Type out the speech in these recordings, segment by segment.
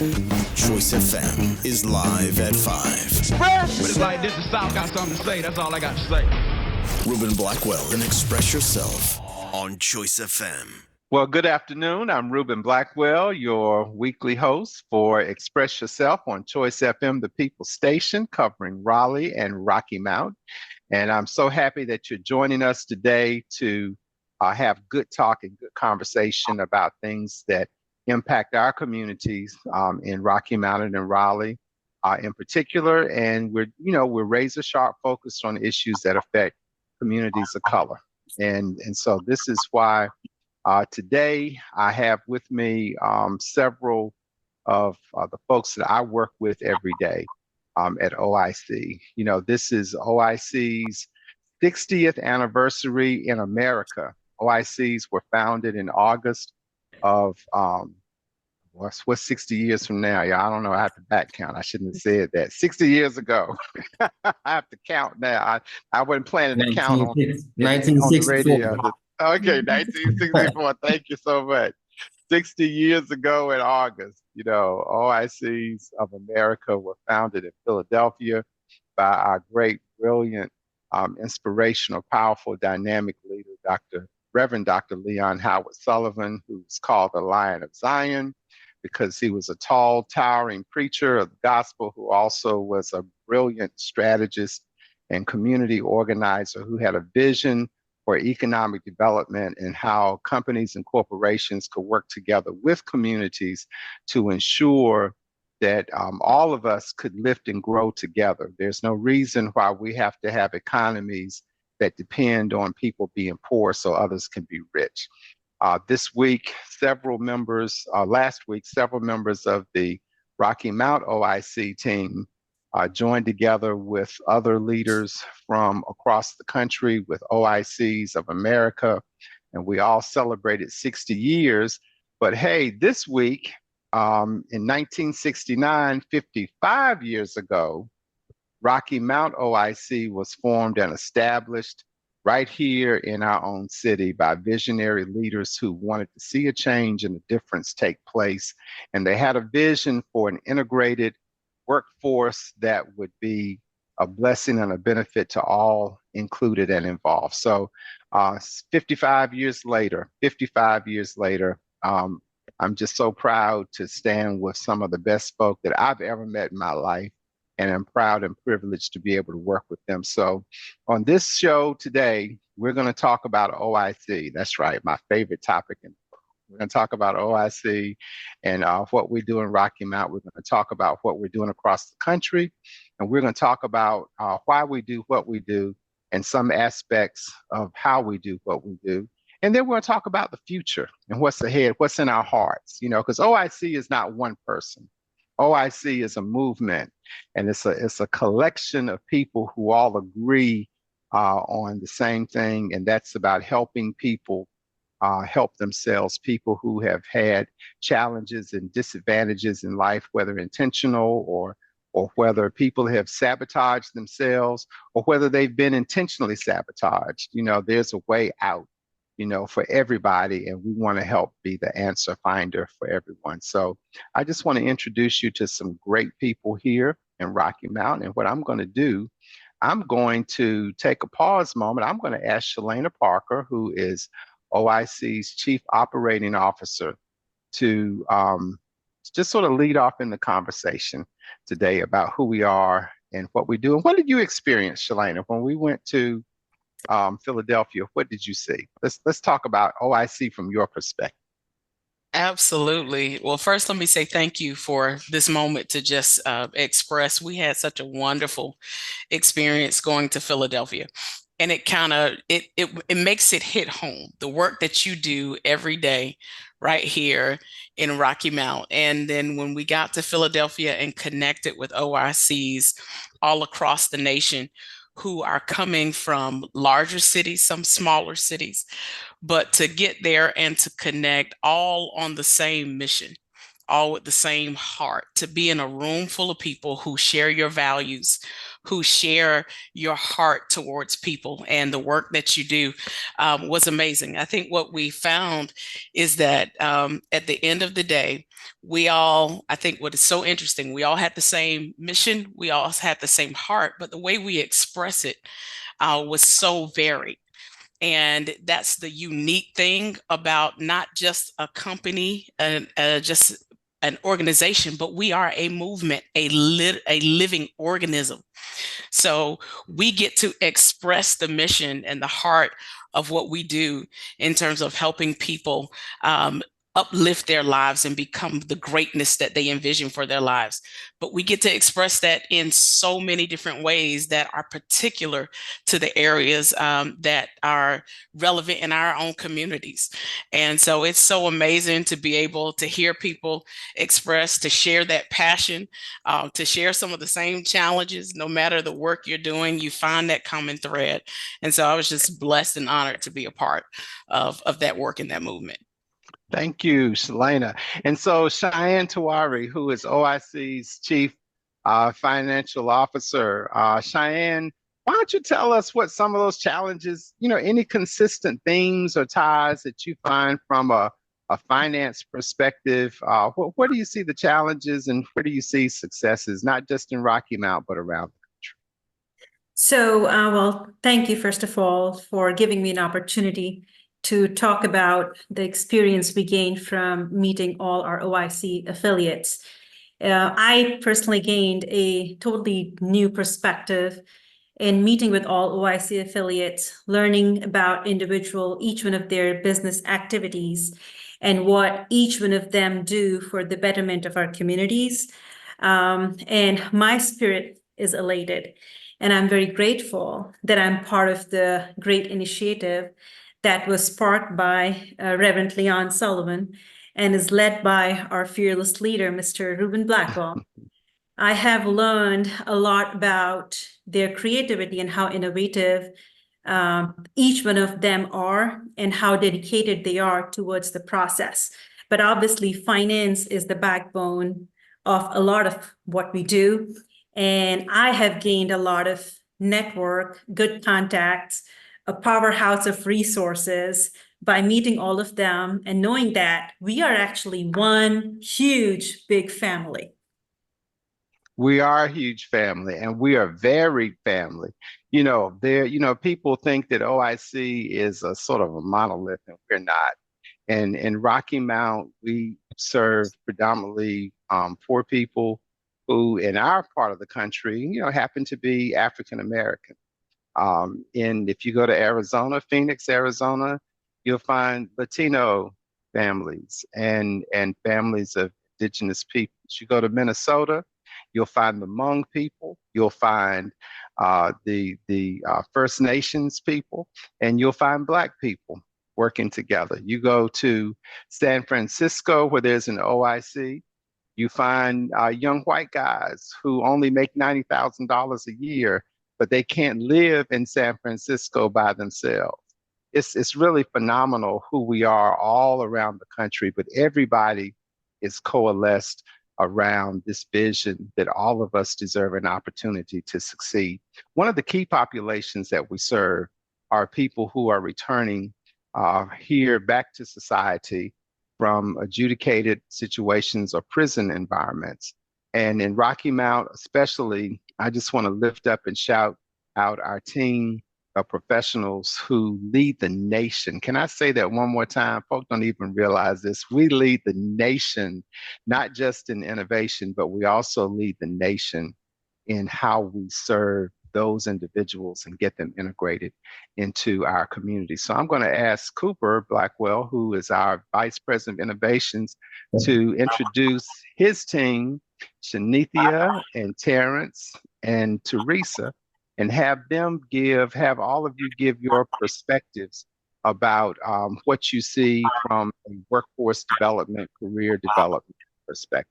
Choice FM is live at 5. But it's like this, the South got something to say. That's all I got to say. Reuben Blackwell and Express Yourself on Choice FM. Well, good afternoon. I'm Reuben Blackwell, your weekly host for Express Yourself on Choice FM, the People Station, covering Raleigh and Rocky Mount. And I'm so happy that you're joining us today to have good talk and good conversation about things that impact our communities in Rocky Mountain and Raleigh in particular. And we're razor sharp focused on issues that affect communities of color. And so this is why today I have with me several of the folks that I work with every day at OIC. You know, this is OIC's 60th anniversary in America. OICs were founded in August of what's 60 years from now? Yeah, I don't know. I have to back count. I shouldn't have said that. 60 years ago. I have to count now. I wasn't planning to count on the radio. Okay, 1964. Thank you so much. 60 years ago in August, you know, OICs of America were founded in Philadelphia by our great, brilliant, inspirational, powerful, dynamic leader, Reverend Dr. Leon Howard Sullivan, who's called the Lion of Zion because he was a tall, towering preacher of the gospel who also was a brilliant strategist and community organizer who had a vision for economic development and how companies and corporations could work together with communities to ensure that all of us could lift and grow together. There's no reason why we have to have economies that depend on people being poor so others can be rich. Last week, several members of the Rocky Mount OIC team joined together with other leaders from across the country with OICs of America, and we all celebrated 60 years. But hey, this week, in 1969, 55 years ago, Rocky Mount OIC was formed and established right here in our own city by visionary leaders who wanted to see a change and a difference take place. And they had a vision for an integrated workforce that would be a blessing and a benefit to all included and involved. So 55 years later, I'm just so proud to stand with some of the best folk that I've ever met in my life. And I'm proud and privileged to be able to work with them. So on this show today, we're going to talk about OIC. That's right, my favorite topic. We're going to talk about OIC and what we do in Rocky Mount. We're going to talk about what we're doing across the country. And we're going to talk about why we do what we do and some aspects of how we do what we do. And then we're going to talk about the future and what's ahead, what's in our hearts, you know, because OIC is not one person. OIC is a movement, and it's a collection of people who all agree on the same thing, and that's about helping people help themselves, people who have had challenges and disadvantages in life, whether intentional or whether people have sabotaged themselves or whether they've been intentionally sabotaged. You know, there's a way out, you know, for everybody, and we want to help be the answer finder for everyone. So I just want to introduce you to some great people here in Rocky Mount. And what I'm going to do, I'm going to take a pause moment. I'm going to ask Shalana Parker, who is OIC's Chief Operating Officer, to just sort of lead off in the conversation today about who we are and what we do. And what did you experience, Shalana, when we went to Philadelphia? What did you see? Let's talk about OIC from your perspective. Absolutely. Well, first, let me say thank you for this moment to just express. We had such a wonderful experience going to Philadelphia, and it kind of it makes it hit home, the work that you do every day right here in Rocky Mount. And then when we got to Philadelphia and connected with OICs all across the nation who are coming from larger cities, some smaller cities, but to get there and to connect all on the same mission, all with the same heart, to be in a room full of people who share your values, who share your heart towards people, and the work that you do was amazing. I think what we found is that at the end of the day, I think what is so interesting, we all had the same mission, we all had the same heart, but the way we express it was so varied. And that's the unique thing about not just a company and just an organization, but we are a movement, a living organism. So we get to express the mission and the heart of what we do in terms of helping people uplift their lives and become the greatness that they envision for their lives. But we get to express that in so many different ways that are particular to the areas that are relevant in our own communities. And so it's so amazing to be able to hear people express, to share that passion, to share some of the same challenges. No matter the work you're doing, you find that common thread. And so I was just blessed and honored to be a part of that work in that movement. Thank you, Shalana. And so Cheyenne Tawari, who is OIC's Chief Financial Officer. Cheyenne, why don't you tell us what some of those challenges, any consistent themes or ties that you find from a finance perspective? Where do you see the challenges and where do you see successes, not just in Rocky Mount, but around the country? So, well, thank you, first of all, for giving me an opportunity to talk about the experience we gained from meeting all our OIC affiliates. I personally gained a totally new perspective in meeting with all OIC affiliates, learning about each one of their business activities and what each one of them do for the betterment of our communities. And my spirit is elated. And I'm very grateful that I'm part of the great initiative that was sparked by Reverend Leon Sullivan and is led by our fearless leader, Mr. Reuben Blackwell. I have learned a lot about their creativity and how innovative each one of them are and how dedicated they are towards the process. But obviously, finance is the backbone of a lot of what we do. And I have gained a lot of network, good contacts, a powerhouse of resources by meeting all of them and knowing that we are actually one huge, big family. We are a huge family and we are very family. People think that OIC is a sort of a monolith and we're not. And in Rocky Mount, we serve predominantly poor people who in our part of the country, happen to be African American. And if you go to Arizona, Phoenix, Arizona, you'll find Latino families and families of indigenous peoples. You go to Minnesota, you'll find the Hmong people, you'll find the First Nations people, and you'll find Black people working together. You go to San Francisco, where there's an OIC, you find young white guys who only make $90,000 a year, but they can't live in San Francisco by themselves. It's really phenomenal who we are all around the country, but everybody is coalesced around this vision that all of us deserve an opportunity to succeed. One of the key populations that we serve are people who are returning here back to society from adjudicated situations or prison environments. And in Rocky Mount especially, I just want to lift up and shout out our team of professionals who lead the nation. Can I say that one more time? Folks don't even realize this. We lead the nation, not just in innovation, but we also lead the nation in how we serve those individuals and get them integrated into our community. So I'm going to ask Cooper Blackwell, who is our Vice President of Innovations, to introduce his team, Shanithia and Terrence and Teresa, and have all of you give your perspectives about what you see from a workforce development, career development perspective.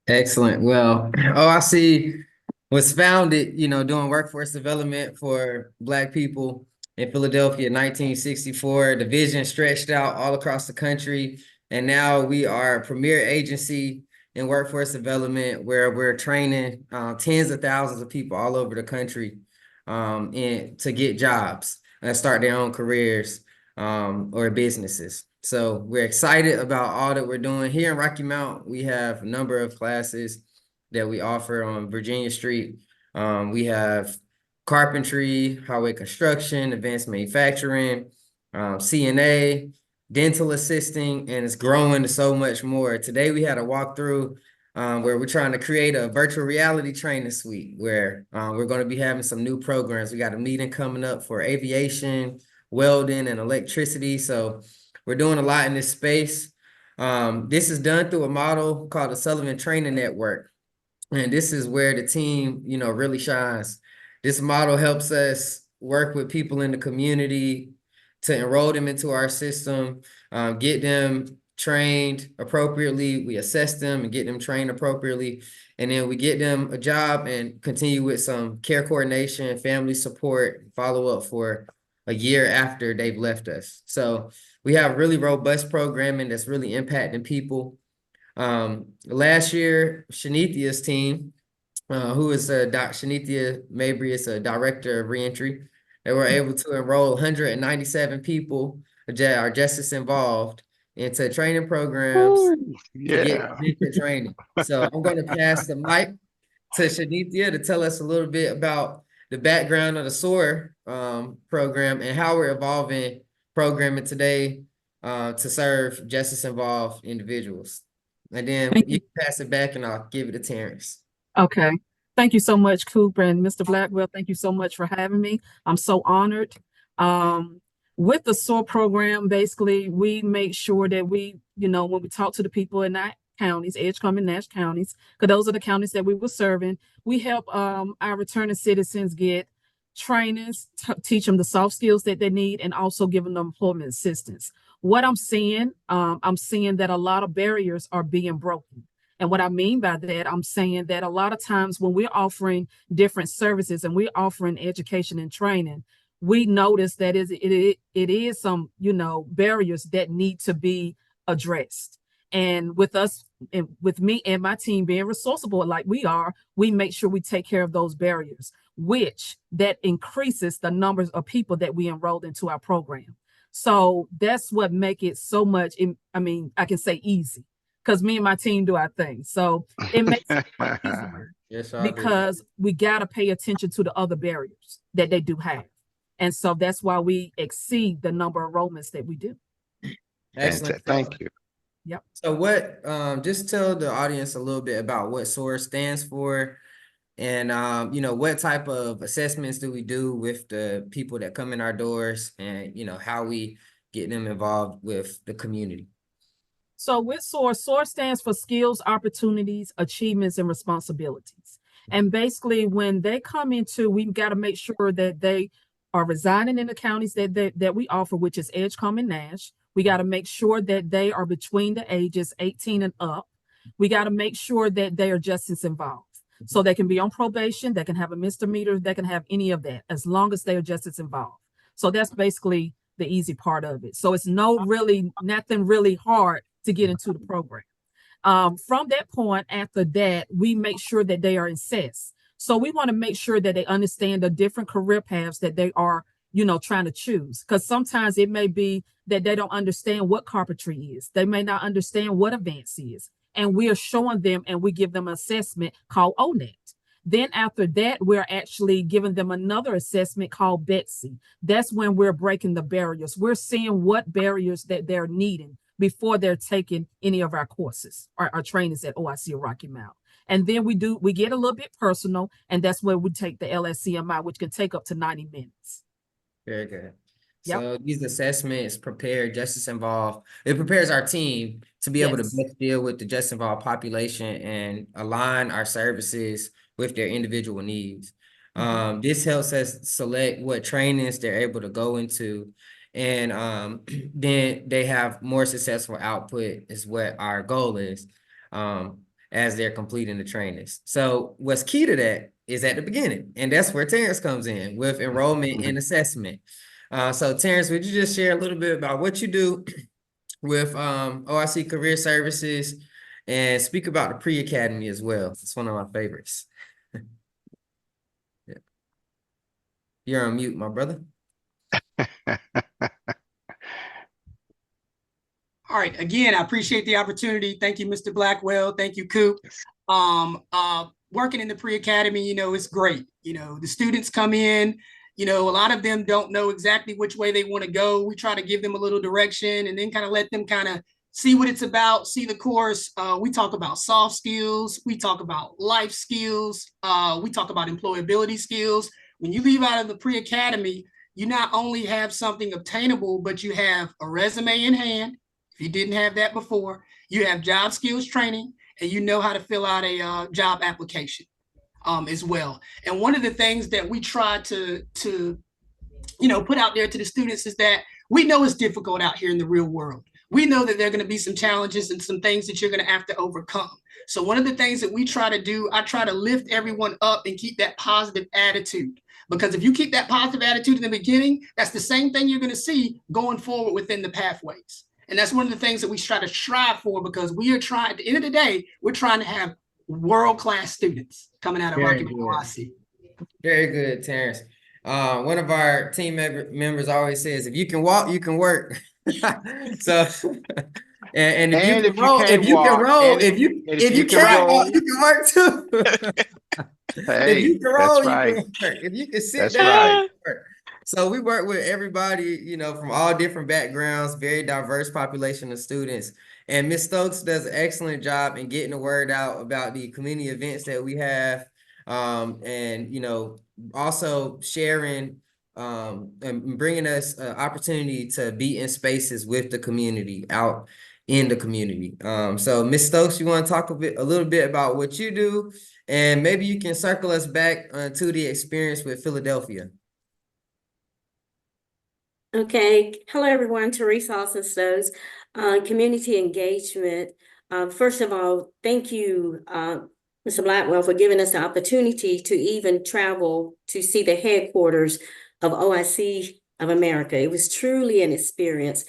Excellent. Well, OIC was founded, doing workforce development for Black people in Philadelphia in 1964. The vision stretched out all across the country. And now we are a premier agency in workforce development where we're training tens of thousands of people all over the country and to get jobs and start their own careers or businesses. So we're excited about all that we're doing here in Rocky Mount. We have a number of classes that we offer on Virginia Street. We have carpentry, highway construction, advanced manufacturing, CNA, dental assisting, and it's growing to so much more. Today we had a walkthrough where we're trying to create a virtual reality training suite where we're going to be having some new programs. We got a meeting coming up for aviation, welding, and electricity. So we're doing a lot in this space. This is done through a model called the Sullivan Training Network. And this is where the team, really shines. This model helps us work with people in the community to enroll them into our system, get them trained appropriately. We assess them and get them trained appropriately. And then we get them a job and continue with some care coordination, family support, follow up for a year after they've left us. So we have really robust programming that's really impacting people. Last year, Shanithia's team, who is Shanithia Mabry is a director of reentry, they were able to enroll 197 people that are justice involved into training programs to get different training. So I'm going to pass the mic to Shanithia to tell us a little bit about the background of the SOAR program and how we're evolving programming today to serve justice involved individuals. And then you can pass it back and I'll give it to Terrence. Okay. Thank you so much, Cooper and Mr. Blackwell. Thank you so much for having me. I'm so honored. With the SOAR program, basically, we make sure that we, when we talk to the people in that counties, Edgecombe and Nash counties, because those are the counties that we were serving, we help our returning citizens get trainings, teach them the soft skills that they need, and also giving them employment assistance. What I'm seeing that a lot of barriers are being broken. And what I mean by that, I'm saying that a lot of times when we're offering different services and we're offering education and training, we notice that it is some, barriers that need to be addressed. And with us, and with me and my team being resourceable like we are, we make sure we take care of those barriers, which that increases the numbers of people that we enrolled into our program. So that's what make it so much, I can say easy, because me and my team do our thing. So it makes it easier because we got to pay attention to the other barriers that they do have. And so that's why we exceed the number of enrollments that we do. Excellent. Thank you. Yep. So what, just tell the audience a little bit about what SOAR stands for and, what type of assessments do we do with the people that come in our doors and, how we get them involved with the community. So with SOAR, SOAR stands for Skills, Opportunities, Achievements, and Responsibilities. And basically when they come into, we've got to make sure that they are residing in the counties that we offer, which is Edgecombe and Nash. We got to make sure that they are between the ages 18 and up. We got to make sure that they are justice involved. So they can be on probation, they can have a misdemeanor, they can have any of that, as long as they are justice involved. So that's basically the easy part of it. So it's nothing really hard to get into the program. From that point, after that, we make sure that they are assessed. So we want to make sure that they understand the different career paths that they are, trying to choose. Because sometimes it may be that they don't understand what carpentry is. They may not understand what advance is. And we are showing them and we give them an assessment called ONET. Then after that, we're actually giving them another assessment called Betsy. That's when we're breaking the barriers. We're seeing what barriers that they're needing before they're taking any of our courses or our trainings at OIC or Rocky Mount. And then we get a little bit personal, and that's where we take the LSCMI, which can take up to 90 minutes. Very good. Yep. So these assessments prepare justice involved. It prepares our team to be able to best deal with the justice involved population and align our services with their individual needs. This helps us select what trainings they're able to go into, and then they have more successful output is what our goal is as they're completing the trainings. So what's key to that is at the beginning, and that's where Terrence comes in with enrollment and assessment. So Terrence, would you just share a little bit about what you do with OIC Career Services and speak about the pre-academy as well. It's one of my favorites. Yeah. You're on mute, my brother. All right. Again, I appreciate the opportunity. Thank you, Mr. Blackwell. Thank you, Coop. Working in the pre-academy, it's great. The students come in, a lot of them don't know exactly which way they want to go. We try to give them a little direction and then kind of let them kind of see what it's about, see the course. We talk about soft skills. We talk about life skills. We talk about employability skills. When you leave out of the pre-academy, you not only have something obtainable, but you have a resume in hand. If you didn't have that before, you have job skills training, and you know how to fill out a job application as well. And one of the things that we try to put out there to the students is that we know it's difficult out here in the real world. We know that there are going to be some challenges and some things that you're going to have to overcome. So one of the things that we try to do, I try to lift everyone up and keep that positive attitude. Because if you keep that positive attitude in the beginning, that's the same thing you're going to see going forward within the pathways. And that's one of the things that we try to strive for, because we are trying, at the end of the day, we're trying to have world-class students coming out of Rocky Mount OIC. Very good, Terrence. One of our team members always says, if you can walk, you can work. So, and if you can't walk, you can work too. Hey, if you can roll, that's right. You can work. If you can sit that's down, right. you can work. So we work with everybody, from all different backgrounds, very diverse population of students. And Ms. Stokes does an excellent job in getting the word out about the community events that we have. And, also sharing and bringing us an opportunity to be in spaces with the community, out in the community. So Ms. Stokes, you want to talk a little bit about what you do, and maybe you can circle us back to the experience with Philadelphia. Okay. Hello, everyone. Teresa Austin Stokes, community engagement. First of all, thank you, Mr. Blackwell, for giving us the opportunity to even travel to see the headquarters of OIC of America. It was truly an experience.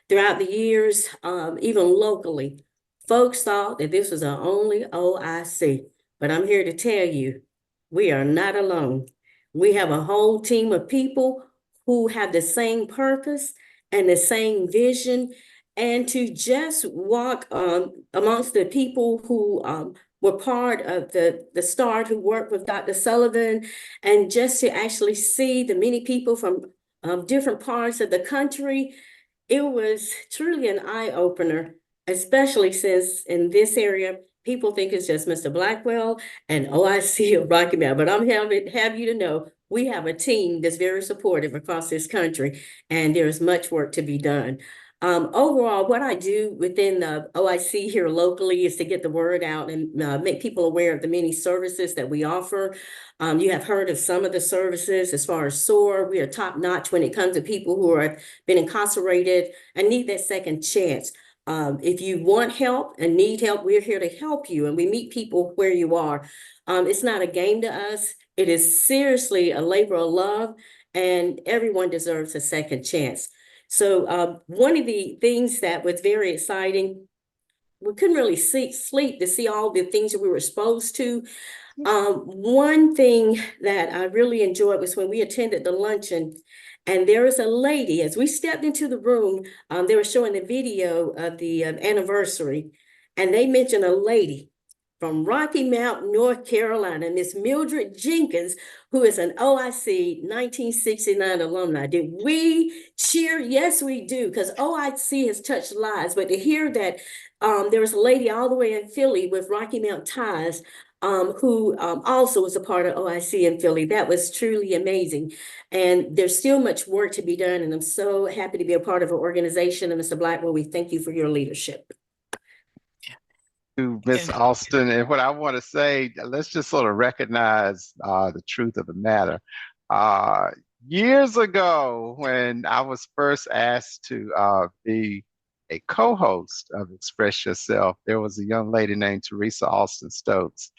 Throughout the years, even locally, folks thought that this was the only OIC, but I'm here to tell you, we are not alone. We have a whole team of people who have the same purpose and the same vision, and to just walk amongst the people who were part of the start, who worked with Dr. Sullivan, and just to actually see the many people from different parts of the country, it was truly an eye-opener, especially since in this area, people think it's just Mr. Blackwell and OIC of Rocky Mount, but I'm have you to know, we have a team that's very supportive across this country, and there's much work to be done. Overall, what I do within the OIC here locally is to get the word out and make people aware of the many services that we offer. You have heard of some of the services as far as SOAR. We are top notch when it comes to people who have been incarcerated and need that second chance. If you want help and need help, we're here to help you, and we meet people where you are. It's not a game to us. It is seriously a labor of love, and everyone deserves a second chance. So one of the things that was very exciting, we couldn't really sleep to see all the things that we were exposed to. One thing that I really enjoyed was when we attended the luncheon, and there was a lady, as we stepped into the room, they were showing the video of the anniversary, and they mentioned a lady from Rocky Mount, North Carolina, Miss Mildred Jenkins, who is an OIC 1969 alumni. Did we cheer? Yes, we do, because OIC has touched lives. But to hear that there was a lady all the way in Philly with Rocky Mount ties, who also was a part of OIC in Philly, that was truly amazing. And there's still much work to be done, and I'm so happy to be a part of an organization. And Mr. Blackwell, we thank you for your leadership. To Miss Austin, and what I want to say, let's just sort of recognize the truth of the matter. Years ago, when I was first asked to be a co-host of Express Yourself, there was a young lady named Teresa Austin Stokes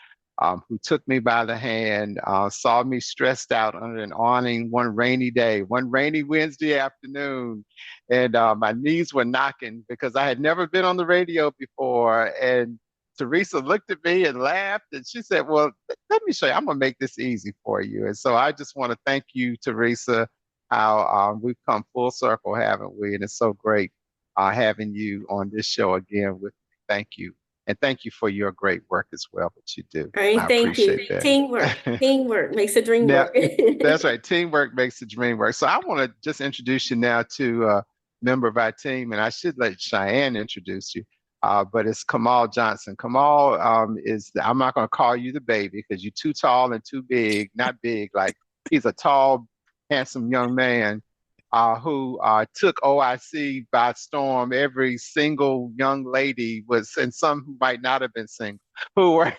who took me by the hand, saw me stressed out under an awning one rainy day, one rainy Wednesday afternoon, and my knees were knocking because I had never been on the radio before. And Teresa looked at me and laughed, and she said, "Well, let me show you. I'm gonna make this easy for you." And so I just want to thank you, Teresa. How we've come full circle, haven't we? And it's so great having you on this show again with me. Thank you, and thank you for your great work as well that you do. All right, I thank you. appreciate that. Teamwork. Teamwork makes the dream Now, work. that's right. Teamwork makes the dream work. So I want to just introduce you now to a member of our team, and I should let Cheyenne introduce you. But it's Kamal Johnson. Kamal I'm not going to call you the baby because you're too tall and too big, not big, like he's a tall, handsome young man who took OIC by storm. Every single young lady was, and some who might not have been single, who were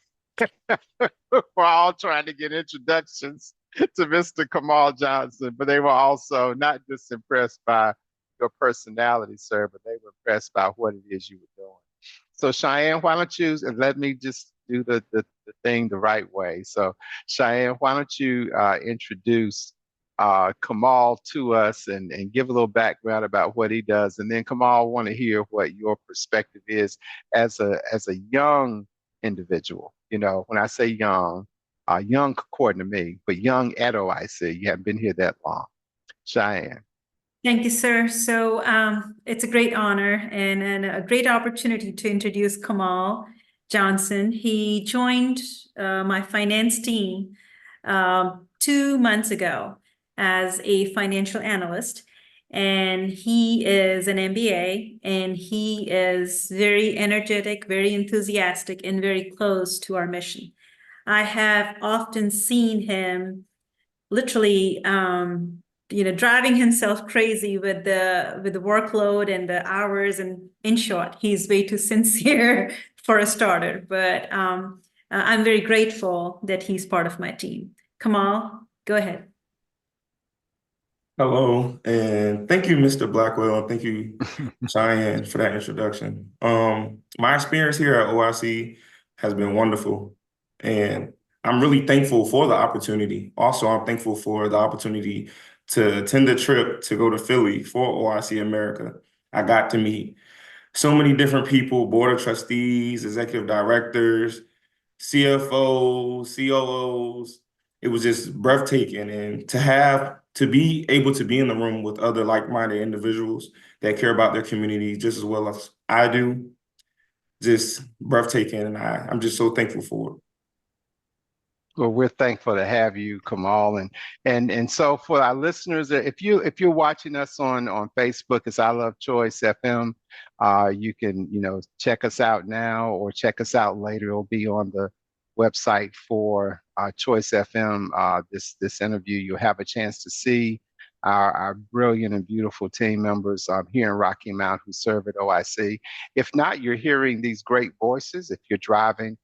we're all trying to get introductions to Mr. Kamal Johnson, but they were also not just impressed by your personality, sir, but they were impressed by what it is you were doing. So Cheyenne, why don't you, and let me just do the thing the right way. So Cheyenne, why don't you introduce Kamal to us and give a little background about what he does. And then Kamal, I want to hear what your perspective is as a young individual. You know, when I say young according to me, but young at OIC, you haven't been here that long. Cheyenne. Thank you, sir. So it's a great honor and a great opportunity to introduce Kamal Johnson. He joined my finance team 2 months ago as a financial analyst. And he is an MBA, and he is very energetic, very enthusiastic, and very close to our mission. I have often seen him literally driving himself crazy with the workload and the hours. And in short, he's way too sincere for a starter. But I'm very grateful that he's part of my team. Kamal, go ahead. Hello, and thank you, Mr. Blackwell, and thank you, Cheyenne, for that introduction. My experience here at OIC has been wonderful, and I'm really thankful for the opportunity. Also, I'm thankful for the opportunity to attend a trip to go to Philly for OIC America. I got to meet so many different people, board of trustees, executive directors, CFOs, COOs. It was just breathtaking. And to be able to be in the room with other like-minded individuals that care about their community just as well as I do, just breathtaking. And I'm just so thankful for it. Well, we're thankful to have you, Kamal, and so for our listeners, if you're watching us on Facebook, it's I Love Choice FM. You can check us out now or check us out later. It'll be on the website for Choice FM. This interview, you'll have a chance to see our brilliant and beautiful team members here in Rocky Mount who serve at OIC. If not, you're hearing these great voices. If you're driving,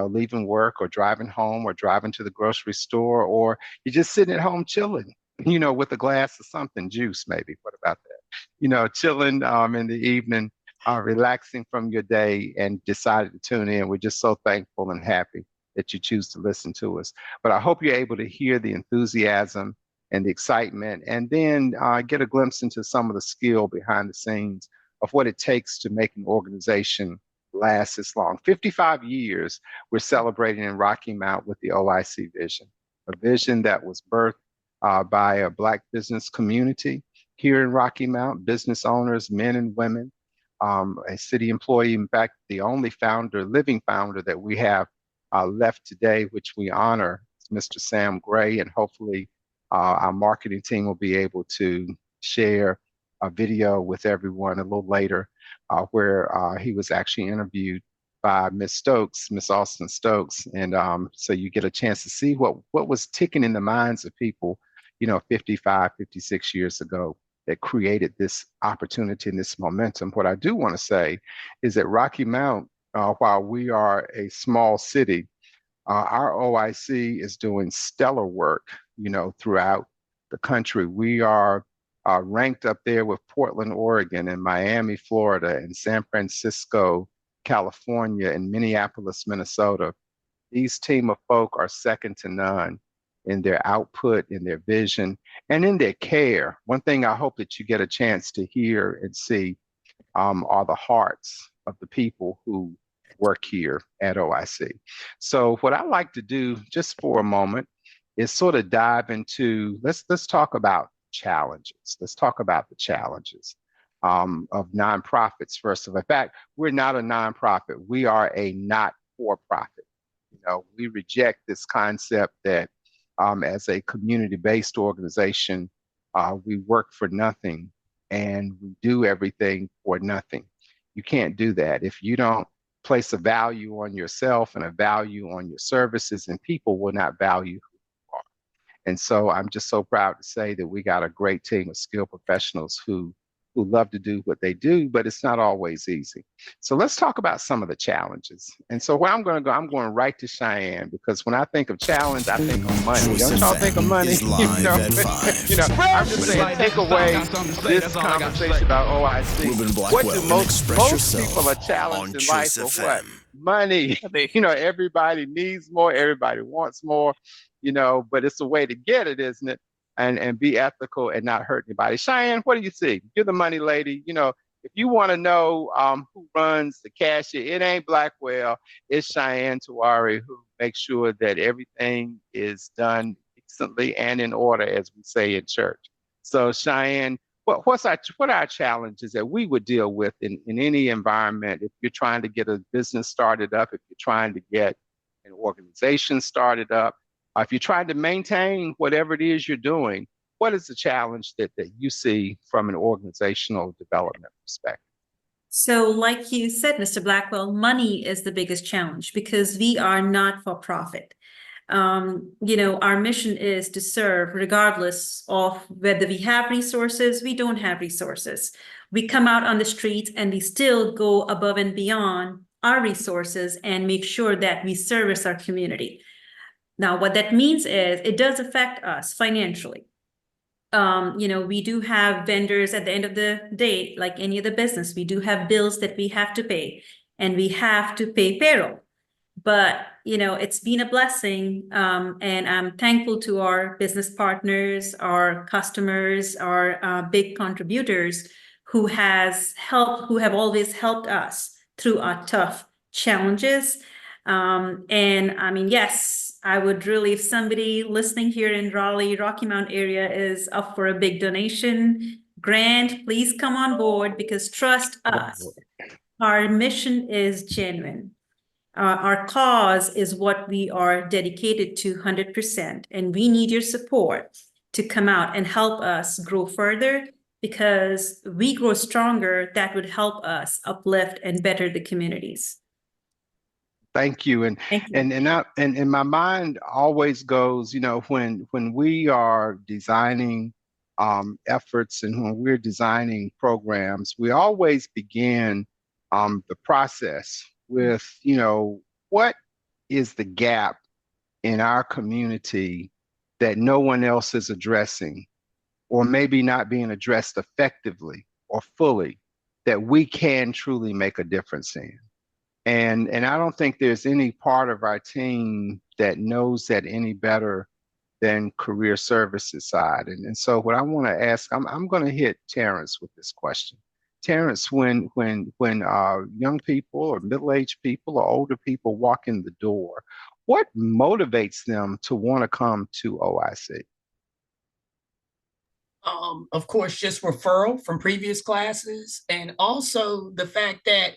leaving work or driving home or driving to the grocery store, or you're just sitting at home chilling, with a glass of something, juice maybe. What about that? Chilling in the evening, relaxing from your day and decided to tune in. We're just so thankful and happy that you choose to listen to us. But I hope you're able to hear the enthusiasm and the excitement, and then get a glimpse into some of the skill behind the scenes of what it takes to make an organization last this long. 55 years we're celebrating in Rocky Mount with the OIC vision, a vision that was birthed by a Black business community here in Rocky Mount, business owners, men and women, a city employee, in fact, the only living founder that we have left today, which we honor, is Mr. Sam Gray, and hopefully our marketing team will be able to share a video with everyone a little later where he was actually interviewed by Miss Austin Stokes. And so you get a chance to see what was ticking in the minds of people, 55, 56 years ago that created this opportunity and this momentum. What I do want to say is that Rocky Mount, while we are a small city, our OIC is doing stellar work, throughout the country. We are ranked up there with Portland, Oregon, and Miami, Florida, and San Francisco, California, and Minneapolis, Minnesota. These team of folk are second to none in their output, in their vision, and in their care. One thing I hope that you get a chance to hear and see are the hearts of the people who work here at OIC. So what I like to do just for a moment is sort of dive into, let's talk about challenges. Let's talk about the challenges of nonprofits first of all. In fact, we're not a nonprofit. We are a not-for-profit. You know, we reject this concept that as a community-based organization, we work for nothing and we do everything for nothing. You can't do that. If you don't place a value on yourself and a value on your services, and people will not value who you are. And so I'm just so proud to say that we got a great team of skilled professionals who love to do what they do, but it's not always easy. So let's talk about some of the challenges. And so where I'm going to go, I'm going right to Cheyenne, because when I think of challenge, I think of money. Choice Don't y'all think of FM money? is live at 5. You know, I'm just saying, take away this That's all I got to conversation say. about OIC. Reuben What Blackwell, do and most express yourself people are on challenged in Choice life for what? FM. Money. You know, everybody needs more, everybody wants more, you know, but it's a way to get it, isn't it? And be ethical and not hurt anybody. Cheyenne, what do you see? You're the money lady. You know, if you want to know who runs the cashier, it ain't Blackwell, it's Cheyenne Tawari, who makes sure that everything is done decently and in order, as we say in church. So Cheyenne, what are our challenges that we would deal with in any environment if you're trying to get a business started up, if you're trying to get an organization started up, if you're trying to maintain whatever it is you're doing? What is the challenge that you see from an organizational development perspective? So like you said, Mr. Blackwell, money is the biggest challenge because we are not for profit. You know, our mission is to serve regardless of whether we have resources, we don't have resources. We come out on the streets and we still go above and beyond our resources and make sure that we service our community. Now, what that means is it does affect us financially. You know, we do have vendors at the end of the day, like any other business, we do have bills that we have to pay, and we have to pay payroll. But, you know, it's been a blessing, and I'm thankful to our business partners, our customers, our big contributors who have always helped us through our tough challenges. And I mean, yes, I would really, if somebody listening here in Raleigh, Rocky Mount area is up for a big donation grant, please come on board, because trust us, our mission is genuine. Our cause is what we are dedicated to 100%, and we need your support to come out and help us grow further, because we grow stronger, that would help us uplift and better the communities. Thank you. And Thank you. and my mind always goes, you know, when we are designing efforts and when we're designing programs, we always begin the process with, you know, what is the gap in our community that no one else is addressing, or maybe not being addressed effectively or fully, that we can truly make a difference in. And I don't think there's any part of our team that knows that any better than career services side. And so what I want to ask, I'm going to hit Terrence with this question. Terrence, when young people or middle-aged people or older people walk in the door, what motivates them to want to come to OIC? Of course, just referral from previous classes, and also the fact that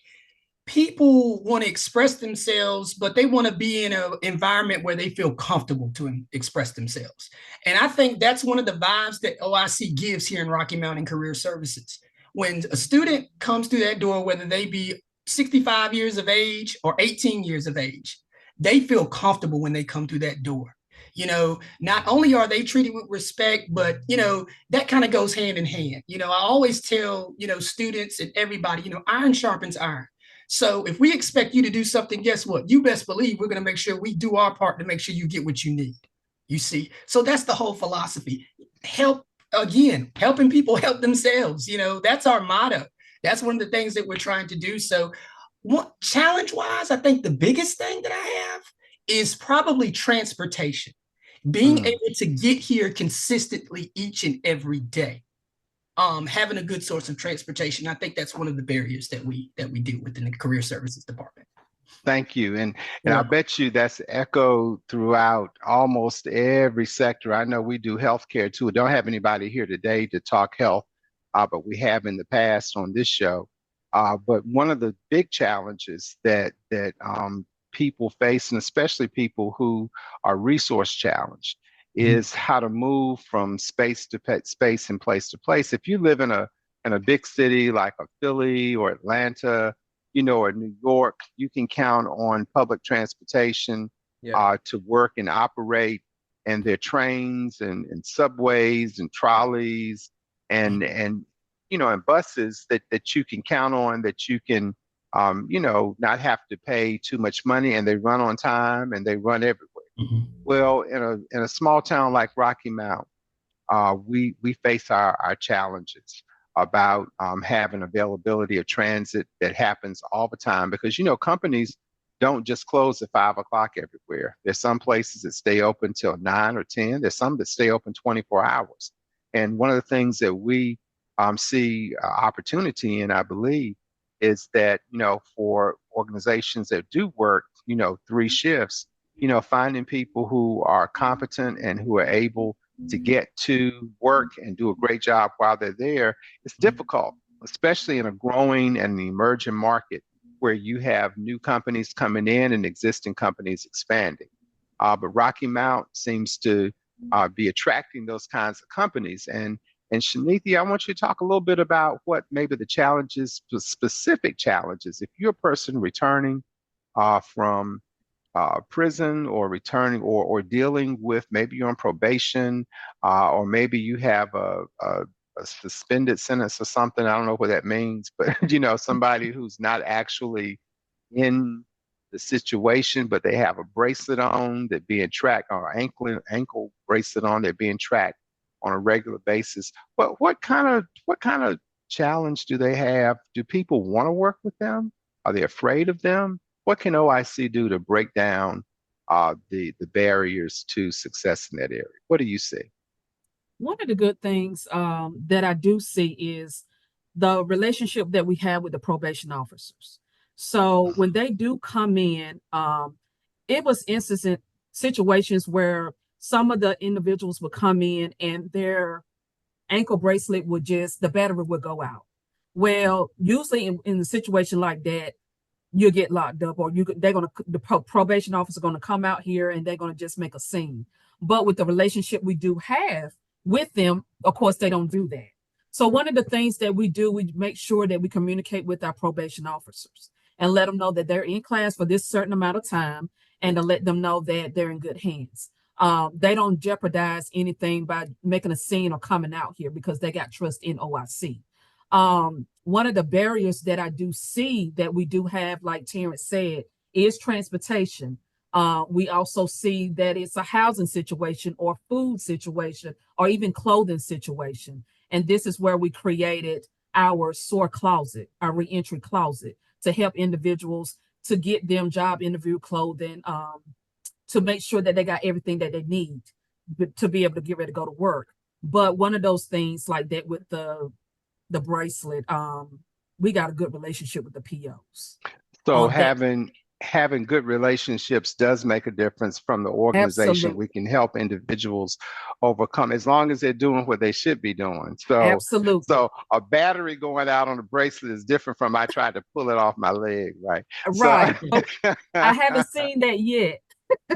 people want to express themselves, but they want to be in an environment where they feel comfortable to express themselves. And I think that's one of the vibes that OIC gives here in Rocky Mountain Career Services. When a student comes through that door, whether they be 65 years of age or 18 years of age, they feel comfortable when they come through that door. You know, not only are they treated with respect, but, you know, that kind of goes hand in hand. You know, I always tell, you know, students and everybody, you know, iron sharpens iron. So if we expect you to do something, guess what? You best believe we're going to make sure we do our part to make sure you get what you need. You see? So that's the whole philosophy. Help, again, helping people help themselves. You know, that's our motto. That's one of the things that we're trying to do. So what, challenge-wise, I think the biggest thing that I have is probably transportation. Being able to get here consistently each and every day. Having a good source of transportation. I think that's one of the barriers that we deal with in the career services department. Thank you. And I Yeah. bet you that's echoed throughout almost every sector. I know we do healthcare too. We don't have anybody here today to talk health, but we have in the past on this show. But one of the big challenges that people face, and especially people who are resource challenged, is how to move from space to space and place to place. If you live in a big city like a Philly or Atlanta, or New York, you can count on public transportation to work and operate, and their trains and subways and trolleys and buses that you can count on, that you can not have to pay too much money, and they run on time and they run everywhere. Well, in a small town like Rocky Mount, we face our challenges about having availability of transit that happens all the time, because companies don't just close at 5 o'clock everywhere. There's some places that stay open till 9 or 10. There's some that stay open 24 hours. And one of the things that we see opportunity in, I believe, is that for organizations that do work 3 shifts, finding people who are competent and who are able to get to work and do a great job while they're there. It's difficult, especially in a growing and emerging market where you have new companies coming in and existing companies expanding. But Rocky Mount seems to be attracting those kinds of companies. And Shanitha, I want you to talk a little bit about what maybe the challenges, the specific challenges, if you're a person returning from prison, or returning, or dealing with, maybe you're on probation, or maybe you have a suspended sentence or something. I don't know what that means, but somebody who's not actually in the situation, but they have a bracelet on, they're being tracked, or ankle bracelet on, they're being tracked on a regular basis. What kind of challenge do they have? Do people want to work with them? Are they afraid of them? What can OIC do to break down the barriers to success in that area? What do you see? One of the good things that I do see is the relationship that we have with the probation officers. So when they do come in, it was situations where some of the individuals would come in and their ankle bracelet would the battery would go out. Well, usually in a situation like that, you get locked up, or the probation officer going to come out here and they're going to just make a scene. But with the relationship we do have with them, of course, they don't do that. So one of the things that we do, we make sure that we communicate with our probation officers and let them know that they're in class for this certain amount of time, and to let them know that they're in good hands. They don't jeopardize anything by making a scene or coming out here, because they got trust in OIC. One of the barriers that I do see that we do have, like Terrence said, is transportation. We also see that it's a housing situation, or food situation, or even clothing situation. And this is where we created our SOAR closet, our reentry closet, to help individuals to get them job interview clothing, to make sure that they got everything that they need to be able to get ready to go to work. But one of those things like that with the bracelet, we got a good relationship with the POs. So having good relationships does make a difference from the organization. Absolutely. We can help individuals overcome, as long as they're doing what they should be doing. So Absolutely. So a battery going out on a bracelet is different from I tried to pull it off my leg, right? Right. So, I haven't seen that yet.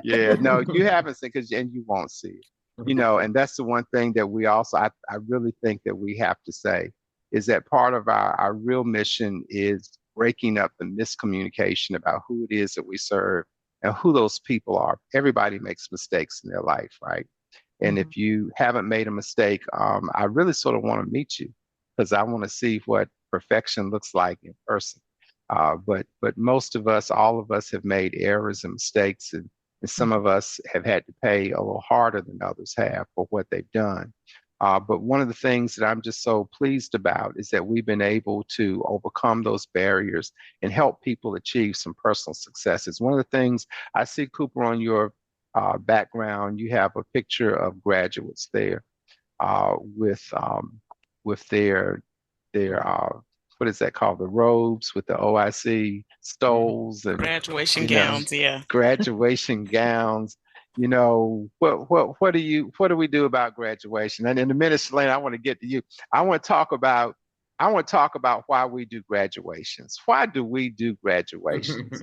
Yeah, no, you haven't seen, and you won't see it. And that's the one thing that we also, I really think that we have to say, is that part of our real mission is breaking up the miscommunication about who it is that we serve and who those people are. Everybody makes mistakes in their life, right? And if you haven't made a mistake, I really sort of want to meet you, because I want to see what perfection looks like in person. But most of us, all of us, have made errors and mistakes, and some of us have had to pay a little harder than others have for what they've done. But one of the things that I'm just so pleased about is that we've been able to overcome those barriers and help people achieve some personal successes. One of the things I see, Cooper, on your background, you have a picture of graduates there with their what is that called? The robes with the OIC stoles and, Graduation you know, gowns, yeah. graduation gowns. You know, what do we do about graduation? And in a minute, Shalane, I want to get to you. I want to talk about why we do graduations. Why do we do graduations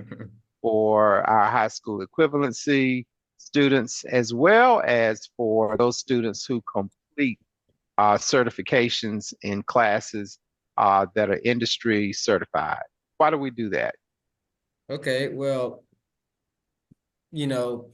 for our high school equivalency students, as well as for those students who complete certifications in classes that are industry certified? Why do we do that? Okay, well, you know,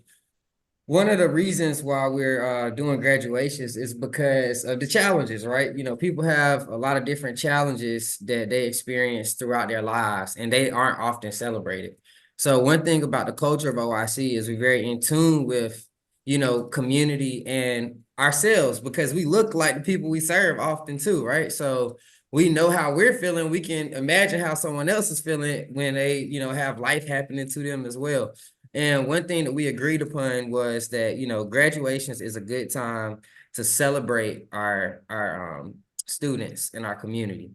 one of the reasons why we're doing graduations is because of the challenges, right? You know, people have a lot of different challenges that they experience throughout their lives, and they aren't often celebrated. So one thing about the culture of OIC is we're very in tune with, you know, community and ourselves, because we look like the people we serve often too, right? So we know how we're feeling. We can imagine how someone else is feeling when they, you know, have life happening to them as well. And one thing that we agreed upon was that, you know, graduations is a good time to celebrate our students in our community.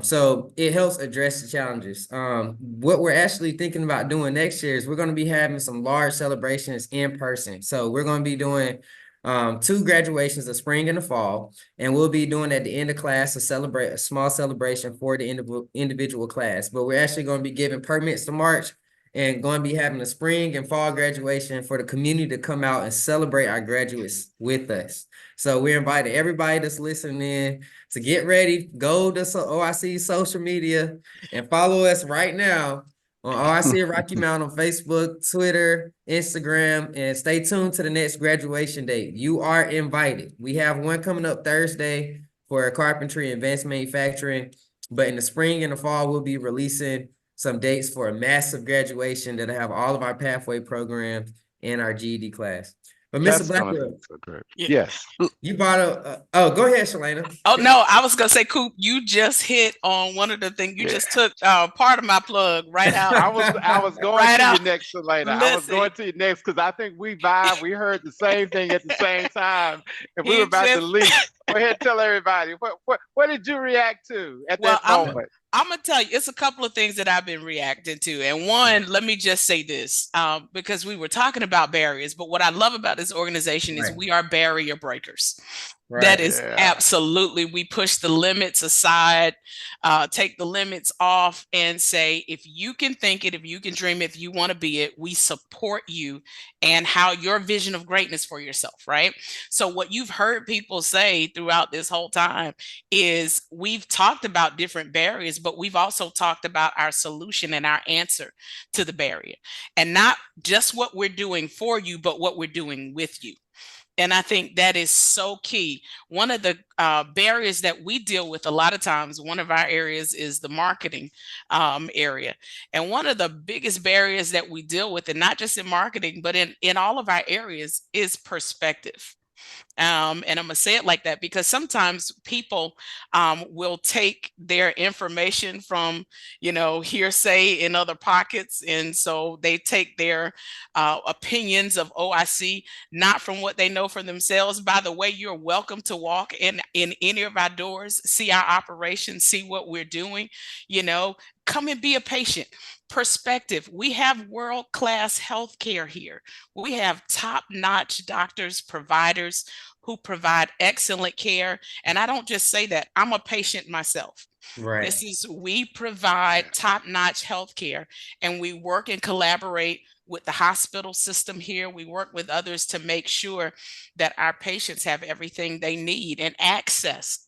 So it helps address the challenges. What we're actually thinking about doing next year is we're going to be having some large celebrations in person. So we're going to be doing 2 graduations, the spring and the fall, and we'll be doing at the end of class a small celebration for the individual class. But we're actually going to be giving permits to march and going to be having a spring and fall graduation for the community to come out and celebrate our graduates with us. So we invited everybody that's listening in to get ready, go to OIC social media and follow us right now on OIC Rocky Mount on Facebook, Twitter, Instagram, and stay tuned to the next graduation date. You are invited. We have one coming up Thursday for carpentry and advanced manufacturing, but in the spring and the fall, we'll be releasing some dates for a massive graduation that'll have all of our pathway programs and our GED class. But Mr. Blackwell, So great. Yeah. Yes. you brought up, go ahead, Shalana. Oh no, I was gonna say, Coop, you just hit on one of the things. You just took part of my plug right out. I was going Right to you out. next, Selena. I was Listen. going to you next because I think we vibe. We heard the same thing at the same time, and we He were about to just- leave. Go ahead, tell everybody what did you react to at that moment? I'm gonna tell you, it's a couple of things that I've been reacting to, and one, let me just say this, because we were talking about barriers, but what I love about this organization is we are barrier breakers. Right. That is absolutely, we push the limits aside, take the limits off and say, if you can think it, if you can dream it, if you want to be it, we support you and how your vision of greatness for yourself, right? So what you've heard people say throughout this whole time is we've talked about different barriers, but we've also talked about our solution and our answer to the barrier, and not just what we're doing for you, but what we're doing with you. And I think that is so key. One of the barriers that we deal with a lot of times, one of our areas is the marketing area. And one of the biggest barriers that we deal with, and not just in marketing, but in all of our areas, is perspective. And I'm gonna say it like that because sometimes people will take their information from, hearsay in other pockets. And so they take their opinions of OIC, not from what they know for themselves. By the way, you're welcome to walk in any of our doors, see our operations, see what we're doing, come and be a patient. Perspective. We have world-class healthcare here. We have top-notch doctors, providers who provide excellent care. And I don't just say that, I'm a patient myself. Right. We provide top-notch healthcare, and we work and collaborate with the hospital system here. We work with others to make sure that our patients have everything they need and access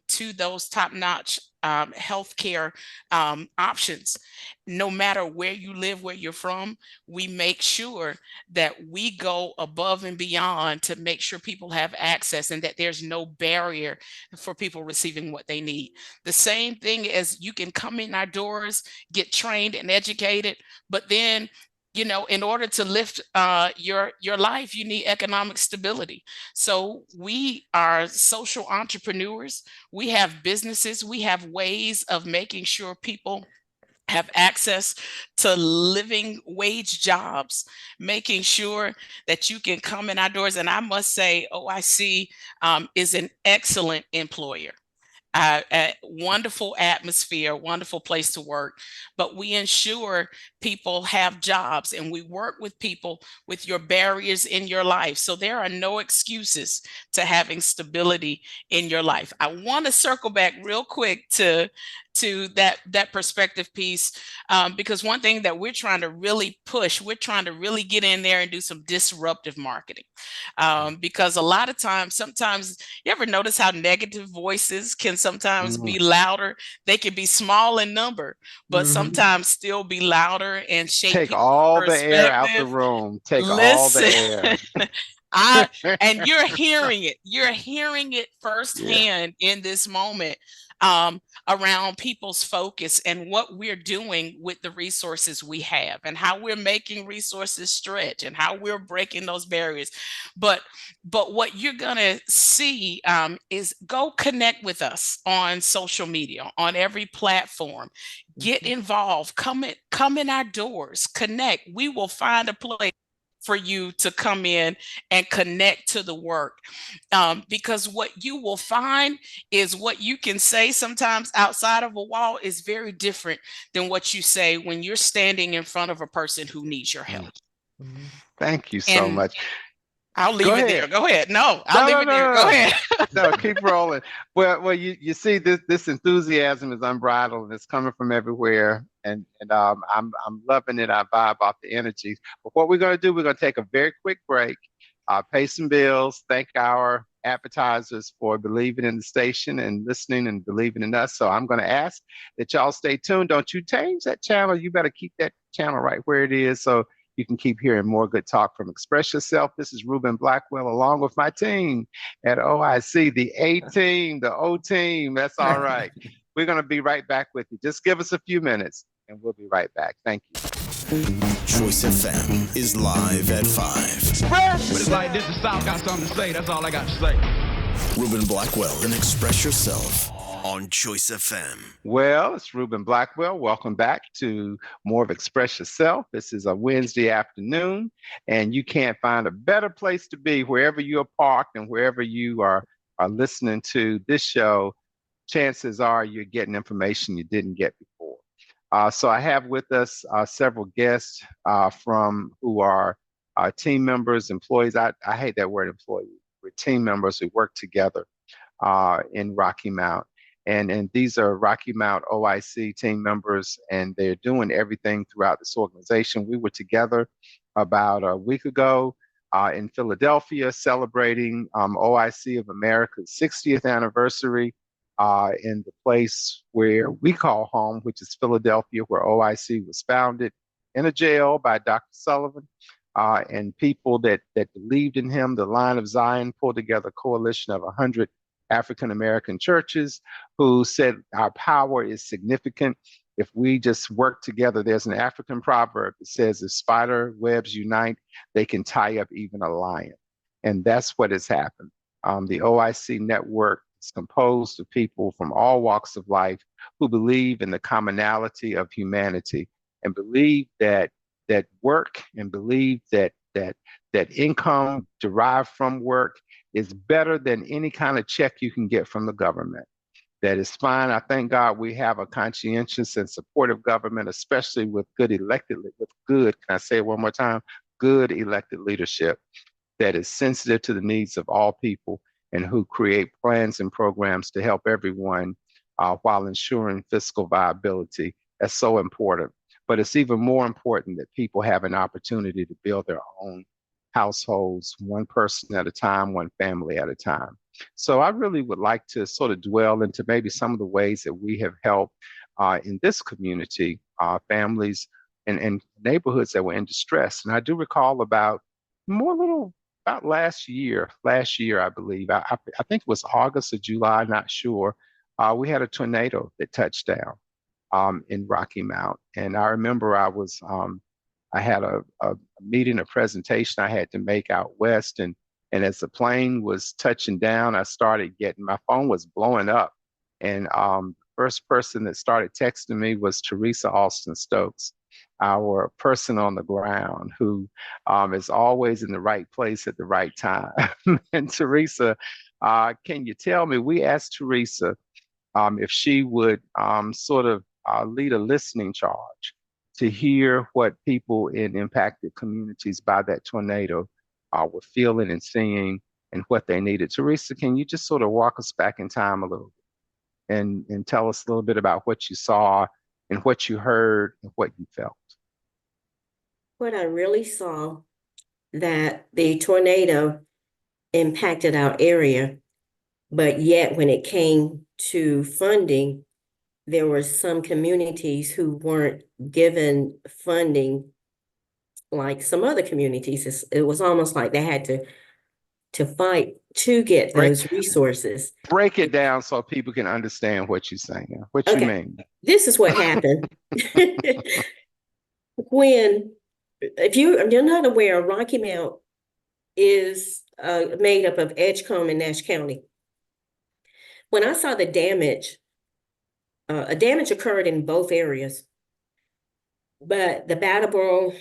to those top-notch healthcare options. No matter where you live, where you're from, we make sure that we go above and beyond to make sure people have access and that there's no barrier for people receiving what they need. The same thing as you can come in our doors, get trained and educated, but then in order to lift your life, you need economic stability. So we are social entrepreneurs. We have businesses. We have ways of making sure people have access to living wage jobs, making sure that you can come in our doors. And I must say, OIC is an excellent employer. A wonderful atmosphere, wonderful place to work, but we ensure people have jobs and we work with people with your barriers in your life. So there are no excuses to having stability in your life. I want to circle back real quick to that perspective piece, because one thing that we're trying to really push, we're trying to really get in there and do some disruptive marketing, because a lot of times, sometimes, you ever notice how negative voices can sometimes be louder? They can be small in number, but sometimes still be louder and shape Take people's all the air out the perspective. room. Take all the Listen, air. and you're hearing it. You're hearing it Yeah. firsthand in this moment, around people's focus and what we're doing with the resources we have and how we're making resources stretch and how we're breaking those barriers. But what you're gonna see, is go connect with us on social media, on every platform. Get involved. Come in our doors. Connect. We will find a place for you to come in and connect to the work, because what you will find is what you can say sometimes outside of a wall is very different than what you say when you're standing in front of a person who needs your help. Thank you so And much. I'll Go leave it there. ahead. Go ahead. No, I'll No, leave no, it there. no, Go no, ahead. no. Keep rolling. Well, you see this enthusiasm is unbridled and it's coming from everywhere, and I'm loving it. I vibe off the energy. But what we're gonna do, we're gonna take a very quick break, pay some bills, thank our advertisers for believing in the station and listening and believing in us. So I'm gonna ask that y'all stay tuned. Don't you change that channel. You better keep that channel right where it is, so you can keep hearing more good talk from Express Yourself. This is Reuben Blackwell along with my team at OIC, the A team, the O team. That's all right. We're going to be right back with you. Just give us a few minutes and we'll be right back. Thank you. Choice FM is live at 5. But it's like this, the South got something to say. That's all I got to say. Reuben Blackwell and Express Yourself on Choice FM. Well, it's Reuben Blackwell. Welcome back to more of Express Yourself. This is a Wednesday afternoon, and you can't find a better place to be wherever you're parked and wherever you are listening to this show. Chances are you're getting information you didn't get before. So I have with us several guests from who are team members, employees. I hate that word employee. We're team members who work together in Rocky Mount. And these are Rocky Mount OIC team members, and they're doing everything throughout this organization. We were together about a week ago in Philadelphia celebrating OIC of America's 60th anniversary in the place where we call home, which is Philadelphia, where OIC was founded in a jail by Dr. Sullivan. And people that believed in him. The Line of Zion pulled together a coalition of 100 African American churches who said our power is significant if we just work together. There's an African proverb that says, if spider webs unite, they can tie up even a lion. And that's what has happened. The OIC network is composed of people from all walks of life who believe in the commonality of humanity and believe that work and believe that income derived from work is better than any kind of check you can get from the government. That is fine. I thank God we have a conscientious and supportive government, especially with good, can I say it one more time? Good elected leadership that is sensitive to the needs of all people and who create plans and programs to help everyone while ensuring fiscal viability. That's so important. But it's even more important that people have an opportunity to build their own households, one person at a time, one family at a time. So I really would like to sort of dwell into maybe some of the ways that we have helped in this community, families and neighborhoods that were in distress. And I do recall about last year, I believe, I think it was August or July, not sure, we had a tornado that touched down in Rocky Mount. And I remember I had a meeting, a presentation I had to make out west. And as the plane was touching down, I started my phone was blowing up. And the first person that started texting me was Teresa Alston Stokes, our person on the ground who is always in the right place at the right time. And Teresa, can you tell me, we asked Teresa, if she would sort of lead a listening charge to hear what people in impacted communities by that tornado were feeling and seeing and what they needed. Teresa, can you just sort of walk us back in time a little bit and tell us a little bit about what you saw and what you heard and what you felt? What I really saw, that the tornado impacted our area, but yet when it came to funding, there were some communities who weren't given funding like some other communities. It was almost like they had to fight to get those resources. Break it down so people can understand what you're saying, what you mean. This is what happened. When, if you're not aware, Rocky Mount is made up of Edgecombe and Nash County. When I saw the damage, a damage occurred in both areas, but the Brattleboro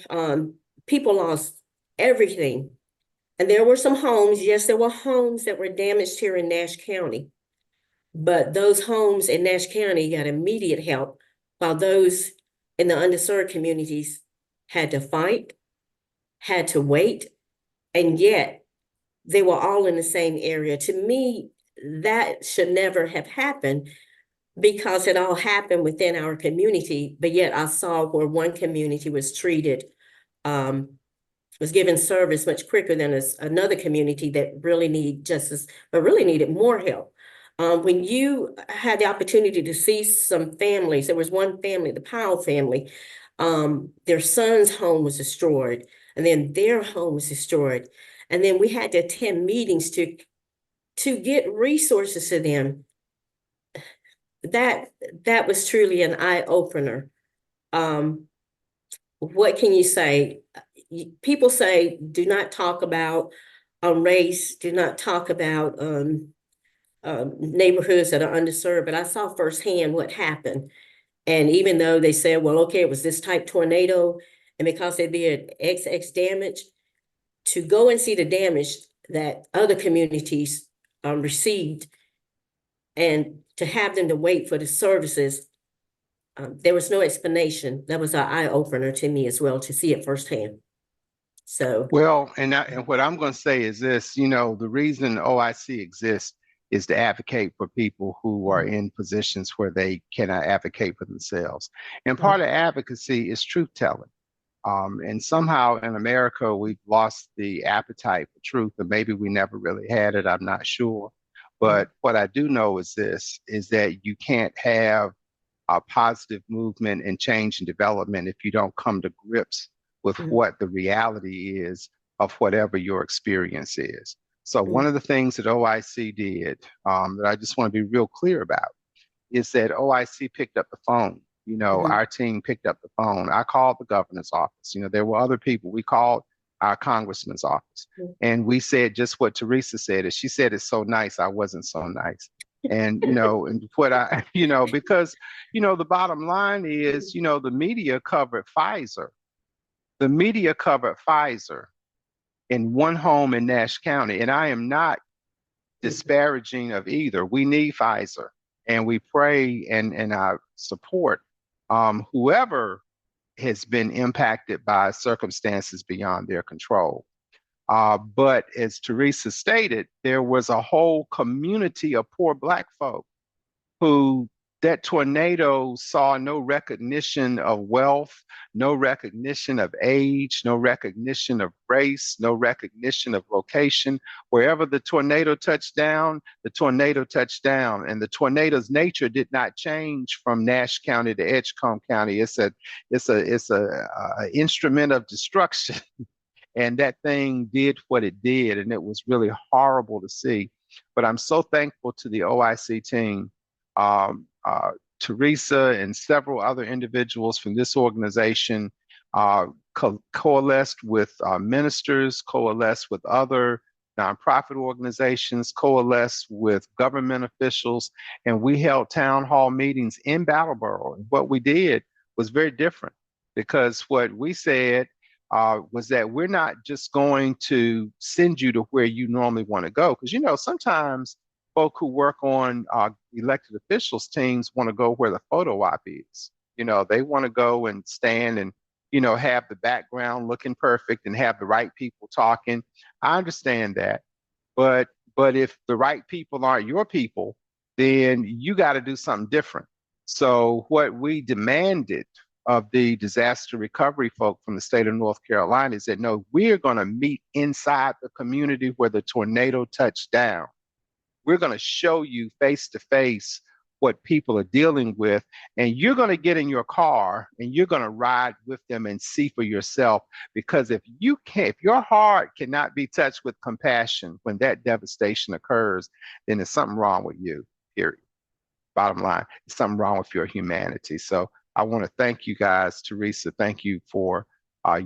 people lost everything. And there were some homes, yes, there were homes that were damaged here in Nash County, but those homes in Nash County got immediate help, while those in the underserved communities had to fight, had to wait, and yet they were all in the same area. To me, that should never have happened, because it all happened within our community, but yet I saw where one community was treated, was given service much quicker than another community that really needed justice, but really needed more help. When you had the opportunity to see some families, there was one family, the Powell family, their son's home was destroyed, and then their home was destroyed. And then we had to attend meetings to get resources to them. That was truly an eye-opener. What can you say? People say, do not talk about race, do not talk about neighborhoods that are underserved, but I saw firsthand what happened. And even though they said, well, okay, it was this type tornado, and because they did XX damage, to go and see the damage that other communities received, and to have them to wait for the services, there was no explanation. That was an eye-opener to me as well, to see it firsthand. So well, and what I'm going to say is this, the reason OIC exists is to advocate for people who are in positions where they cannot advocate for themselves. And part of advocacy is truth telling. And somehow in America, we've lost the appetite for truth, and maybe we never really had it, I'm not sure. But what I do know is this, is that you can't have a positive movement and change and development if you don't come to grips with what the reality is of whatever your experience is. So one of the things that OIC did, that I just want to be real clear about, is that OIC picked up the phone. Our team picked up the phone. I called the governor's office. There were other people. We called our congressman's office, and we said just what Teresa said. Is she said, it's so nice, I wasn't so nice. And, and what because, the bottom line is, the media covered Pfizer. The media covered Pfizer in one home in Nash County. And I am not disparaging of either. We need Pfizer, and we pray and I support whoever has been impacted by circumstances beyond their control. But as Teresa stated, there was a whole community of poor Black folk who that tornado saw no recognition of wealth, no recognition of age, no recognition of race, no recognition of location. Wherever the tornado touched down, the tornado touched down. And the tornado's nature did not change from Nash County to Edgecombe County. It's a instrument of destruction. And that thing did what it did, and it was really horrible to see. But I'm so thankful to the OIC team, Teresa and several other individuals from this organization coalesced with ministers, coalesced with other nonprofit organizations, coalesced with government officials, and we held town hall meetings in Brattleboro. And what we did was very different, because what we said was that we're not just going to send you to where you normally want to go. Because, sometimes folk who work on elected officials teams want to go where the photo op is. They want to go and stand and, have the background looking perfect and have the right people talking. I understand that. But if the right people aren't your people, then you got to do something different. So what we demanded of the disaster recovery folk from the state of North Carolina is that no, we're going to meet inside the community where the tornado touched down. We're going to show you face to face what people are dealing with, and you're going to get in your car and you're going to ride with them and see for yourself. Because if your heart cannot be touched with compassion when that devastation occurs, then there's something wrong with you, period. Bottom line, there's something wrong with your humanity. So I want to thank you guys. Teresa, thank you for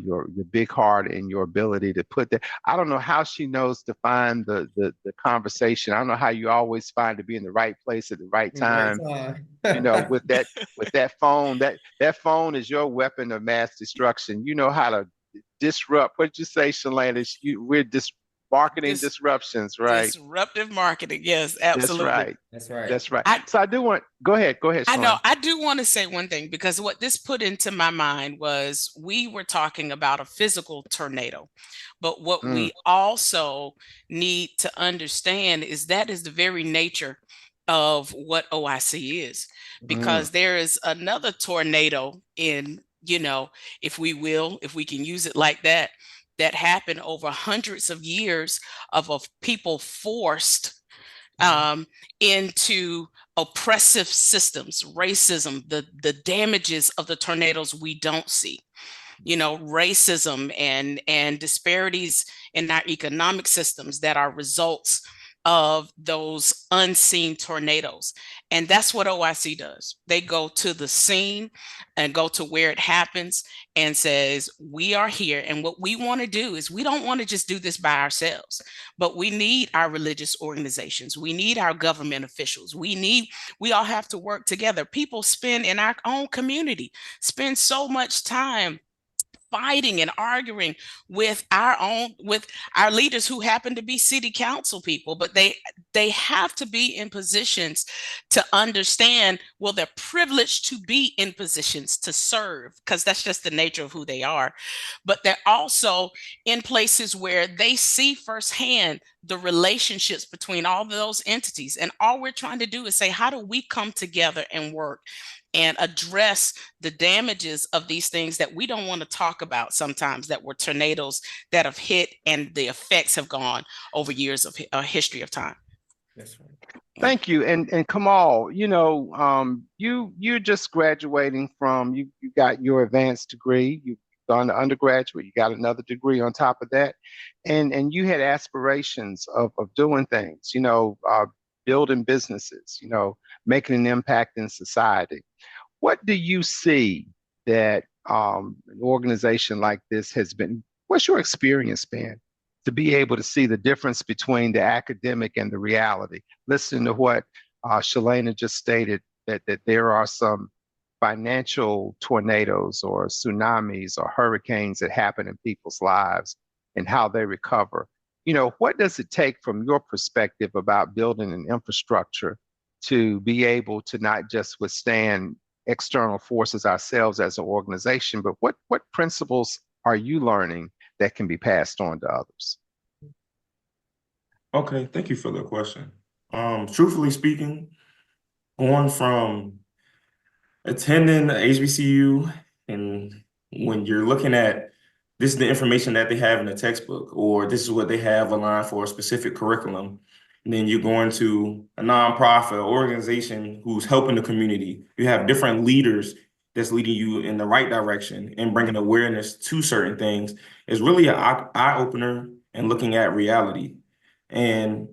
your big heart and your ability to put that. I don't know how she knows to find the conversation. I don't know how you always find to be in the right place at the right time. With that phone, that phone is your weapon of mass destruction. You know how to disrupt. What did you say, Shalane? We're marketing disruptions, right? Disruptive marketing. Yes, absolutely. That's right. So I do want, go ahead, Shalane. I do want to say one thing, because what this put into my mind was we were talking about a physical tornado, but what we also need to understand is that is the very nature of what OIC is, because there is another tornado in, if we can use it like that happened over hundreds of years of people forced into oppressive systems, racism, the damages of the tornadoes we don't see, racism and disparities in our economic systems that are results of those unseen tornadoes. And that's what OIC does. They go to the scene and go to where it happens and says, we are here. And what we want to do is, we don't want to just do this by ourselves, but we need our religious organizations. We need our government officials. We all have to work together. People in our own community spend so much time fighting and arguing with our leaders who happen to be city council people, but they have to be in positions to understand, well, they're privileged to be in positions to serve, because that's just the nature of who they are. But they're also in places where they see firsthand the relationships between all of those entities. And all we're trying to do is say, how do we come together and work and address the damages of these things that we don't want to talk about sometimes, that were tornadoes that have hit and the effects have gone over years of history of time. That's right. Thank you. And Kamal, you're just graduating from, you got your advanced degree, you've gone to undergraduate, you got another degree on top of that. And you had aspirations of doing things, building businesses, making an impact in society. What do you see that an organization like this has been? What's your experience been to be able to see the difference between the academic and the reality? Listening to what Shalana just stated, that there are some financial tornadoes or tsunamis or hurricanes that happen in people's lives and how they recover. What does it take from your perspective about building an infrastructure to be able to not just withstand external forces ourselves as an organization, but what principles are you learning that can be passed on to others? Okay, thank you for the question. Truthfully speaking, going from attending the HBCU, and when you're looking at this is the information that they have in the textbook, or this is what they have aligned for a specific curriculum, and then you're going to a nonprofit organization who's helping the community. You have different leaders that's leading you in the right direction and bringing awareness to certain things. Is really an eye-opener and looking at reality. And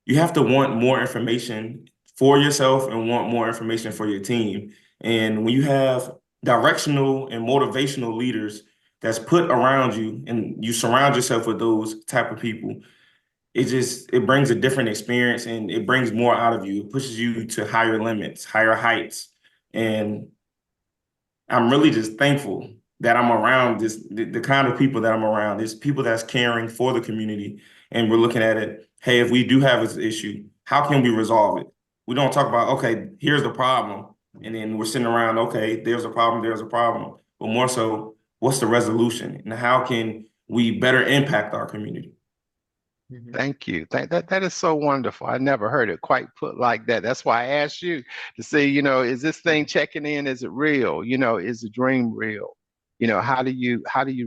you have to want more information for yourself and want more information for your team. And when you have directional and motivational leaders that's put around you and you surround yourself with those type of people, it brings a different experience and it brings more out of you. It pushes you to higher limits, higher heights. And I'm really just thankful that I'm around the kind of people that I'm around. There's people that's caring for the community, and we're looking at it, hey, if we do have this issue, how can we resolve it? We don't talk about, okay, here's the problem. And then we're sitting around, okay, there's a problem. But more so, what's the resolution? And how can we better impact our community? Thank you. That is so wonderful. I never heard it quite put like that. That's why I asked you to see, is this thing checking in? Is it real? Is the dream real? How do you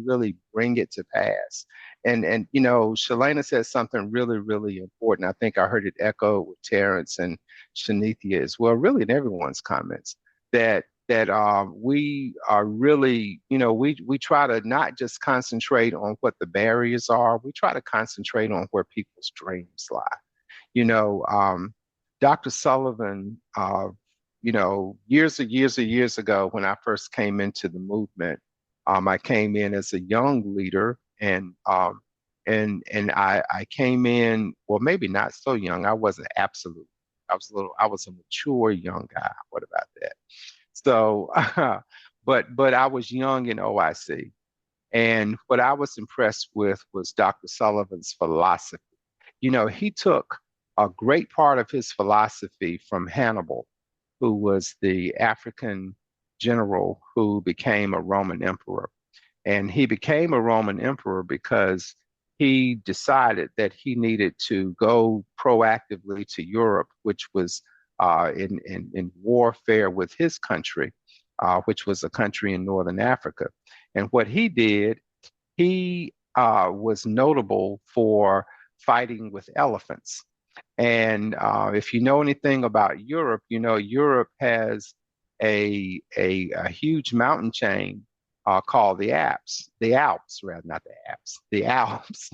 really bring it to pass? And Shalana said something really, really important. I think I heard it echoed with Terrence and Shanithia as well, really in everyone's comments, that we are really, we try to not just concentrate on what the barriers are, we try to concentrate on where people's dreams lie. Dr. Sullivan, years ago when I first came into the movement, I came in as a young leader, and I came in, well, maybe not so young. I wasn't absolute. I was a mature young guy. What about that? So, but I was young in OIC, and what I was impressed with was Dr. Sullivan's philosophy. He took a great part of his philosophy from Hannibal, who was the African general who became a Roman emperor. And he became a Roman emperor because he decided that he needed to go proactively to Europe, which was in warfare with his country, which was a country in Northern Africa. And what he did, he was notable for fighting with elephants. And if you know anything about Europe, Europe has a huge mountain chain called the Alps. The Alps, rather, not the Alps. The Alps.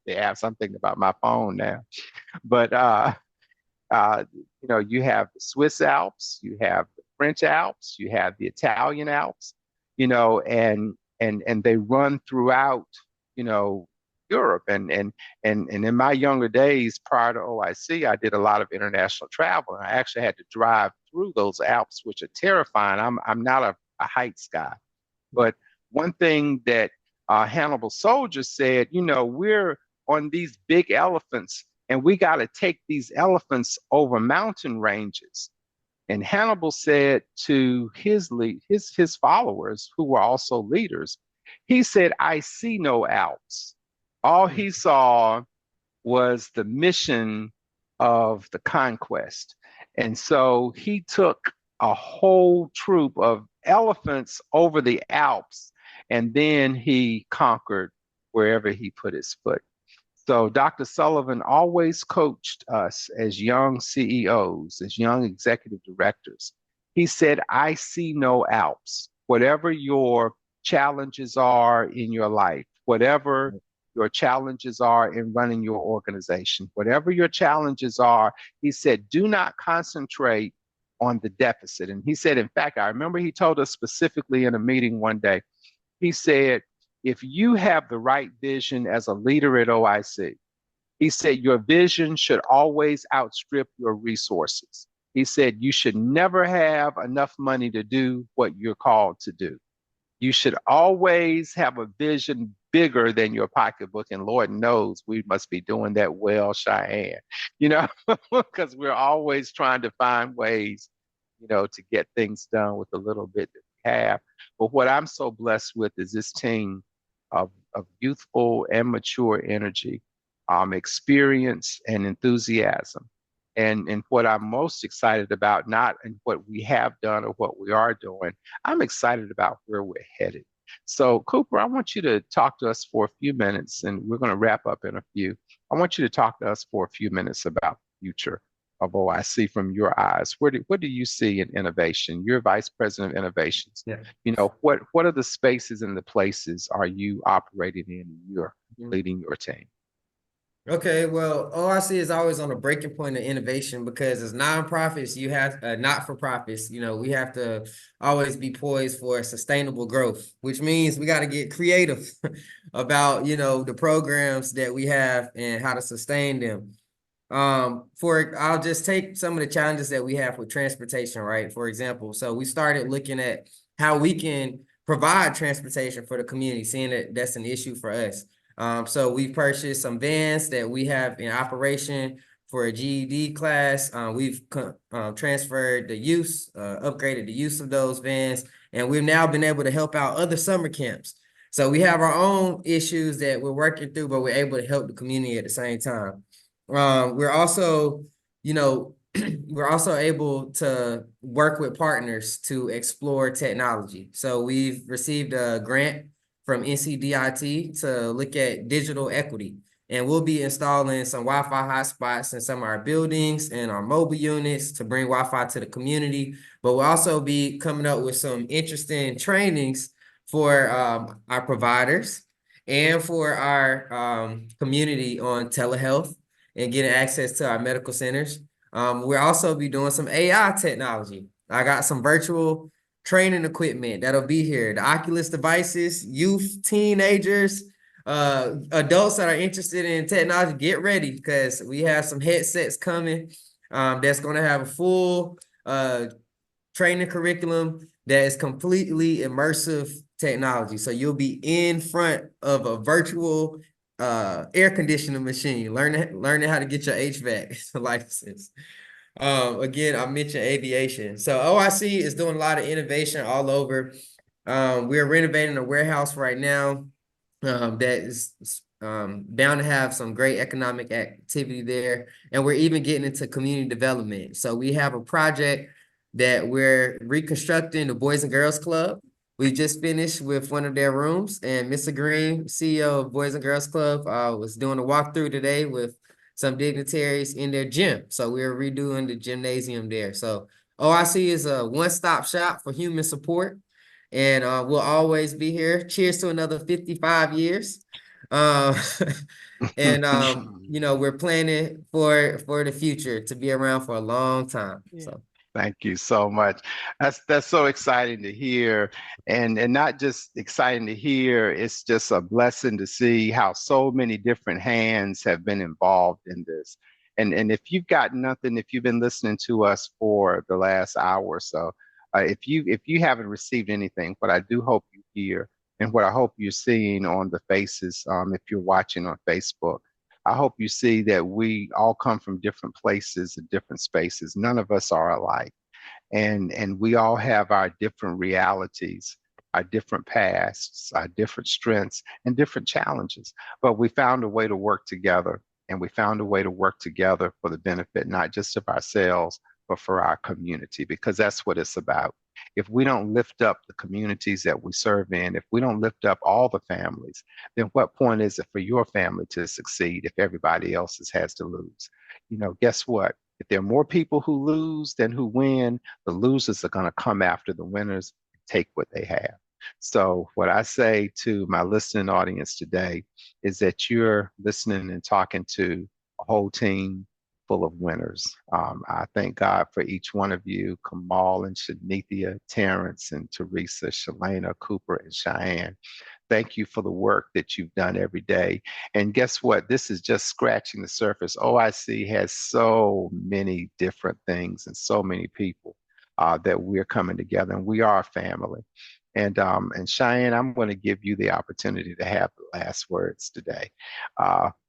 The Alps. I'm thinking about my phone now. But you have the Swiss Alps, you have the French Alps, you have the Italian Alps, and they run throughout, Europe. And in my younger days prior to OIC, I did a lot of international travel. And I actually had to drive through those Alps, which are terrifying. I'm not a heights guy, but one thing that Hannibal soldiers said, we're on these big elephants, and we got to take these elephants over mountain ranges. And Hannibal said to his followers, who were also leaders, he said, I see no Alps. All he saw was the mission of the conquest. And so he took a whole troop of elephants over the Alps, and then he conquered wherever he put his foot. So Dr. Sullivan always coached us as young CEOs, as young executive directors. He said, I see no Alps. Whatever your challenges are in your life, whatever your challenges are in running your organization, whatever your challenges are, he said, do not concentrate on the deficit. And he said, in fact, I remember he told us specifically in a meeting one day, he said, if you have the right vision as a leader at OIC, he said, your vision should always outstrip your resources. He said, you should never have enough money to do what you're called to do. You should always have a vision bigger than your pocketbook. And Lord knows we must be doing that well, Cheyenne, because we're always trying to find ways, to get things done with a little bit that we have. But what I'm so blessed with is this team of youthful and mature energy, experience and enthusiasm. And what I'm most excited about, not in what we have done or what we are doing, I'm excited about where we're headed. So Cooper, I want you to talk to us for a few minutes, and we're going to wrap up in a few. I want you to talk to us for a few minutes about the future of OIC from your eyes. What do you see in innovation? You're Vice President of Innovations. Yeah. What are the spaces and the places are you operating in? You're leading your team. Okay, well, OIC is always on a breaking point of innovation because as nonprofits, you have not-for-profits, we have to always be poised for sustainable growth, which means we got to get creative about, the programs that we have and how to sustain them. I'll just take some of the challenges that we have with transportation, right? For example, so we started looking at how we can provide transportation for the community, seeing that that's an issue for us. So we purchased some vans that we have in operation for a GED class. We've transferred the use, upgraded the use of those vans, and we've now been able to help out other summer camps. So we have our own issues that we're working through, but we're able to help the community at the same time. We're also, we're also able to work with partners to explore technology. So we've received a grant from NCDIT to look at digital equity. And we'll be installing some Wi-Fi hotspots in some of our buildings and our mobile units to bring Wi-Fi to the community. But we'll also be coming up with some interesting trainings for our providers and for our community on telehealth and getting access to our medical centers. We'll also be doing some AI technology. I got some virtual training equipment that'll be here. The Oculus devices, youth, teenagers, adults that are interested in technology, get ready because we have some headsets coming that's going to have a full training curriculum that is completely immersive technology. So you'll be in front of a virtual air conditioning machine, learning how to get your HVAC license. Again, I mentioned aviation. So OIC is doing a lot of innovation all over. We're renovating a warehouse right now that is bound to have some great economic activity there. And we're even getting into community development. So we have a project that we're reconstructing the Boys and Girls Club. We just finished with one of their rooms, and Mr. Green, CEO of Boys and Girls Club, was doing a walkthrough today with some dignitaries in their gym. So we're redoing the gymnasium there. So OIC is a one-stop shop for human support, and we'll always be here. Cheers to another 55 years. And we're planning for the future to be around for a long time. So thank you so much. That's so exciting to hear, and not just exciting to hear, it's just a blessing to see how so many different hands have been involved in this. And if you've got nothing, if you've been listening to us for the last hour or so, if you haven't received anything, what I do hope you hear, and what I hope you're seeing on the faces, if you're watching on Facebook, I hope you see that we all come from different places and different spaces. None of us are alike. And we all have our different realities, our different pasts, our different strengths, and different challenges. But we found a way to work together, and we found a way to work together for the benefit, not just of ourselves, but for our community, because that's what it's about. If we don't lift up the communities that we serve in, if we don't lift up all the families, then what point is it for your family to succeed if everybody else has to lose? Guess what? If there are more people who lose than who win, the losers are going to come after the winners and take what they have. So what I say to my listening audience today is that you're listening and talking to a whole team full of winners. I thank God for each one of you, Kamal and Shanithia, Terrence and Teresa, Shalana, Cooper and Cheyenne. Thank you for the work that you've done every day. And guess what? This is just scratching the surface. OIC has so many different things and so many people that we're coming together, and we are a family. And Cheyenne, I'm going to give you the opportunity to have the last words today,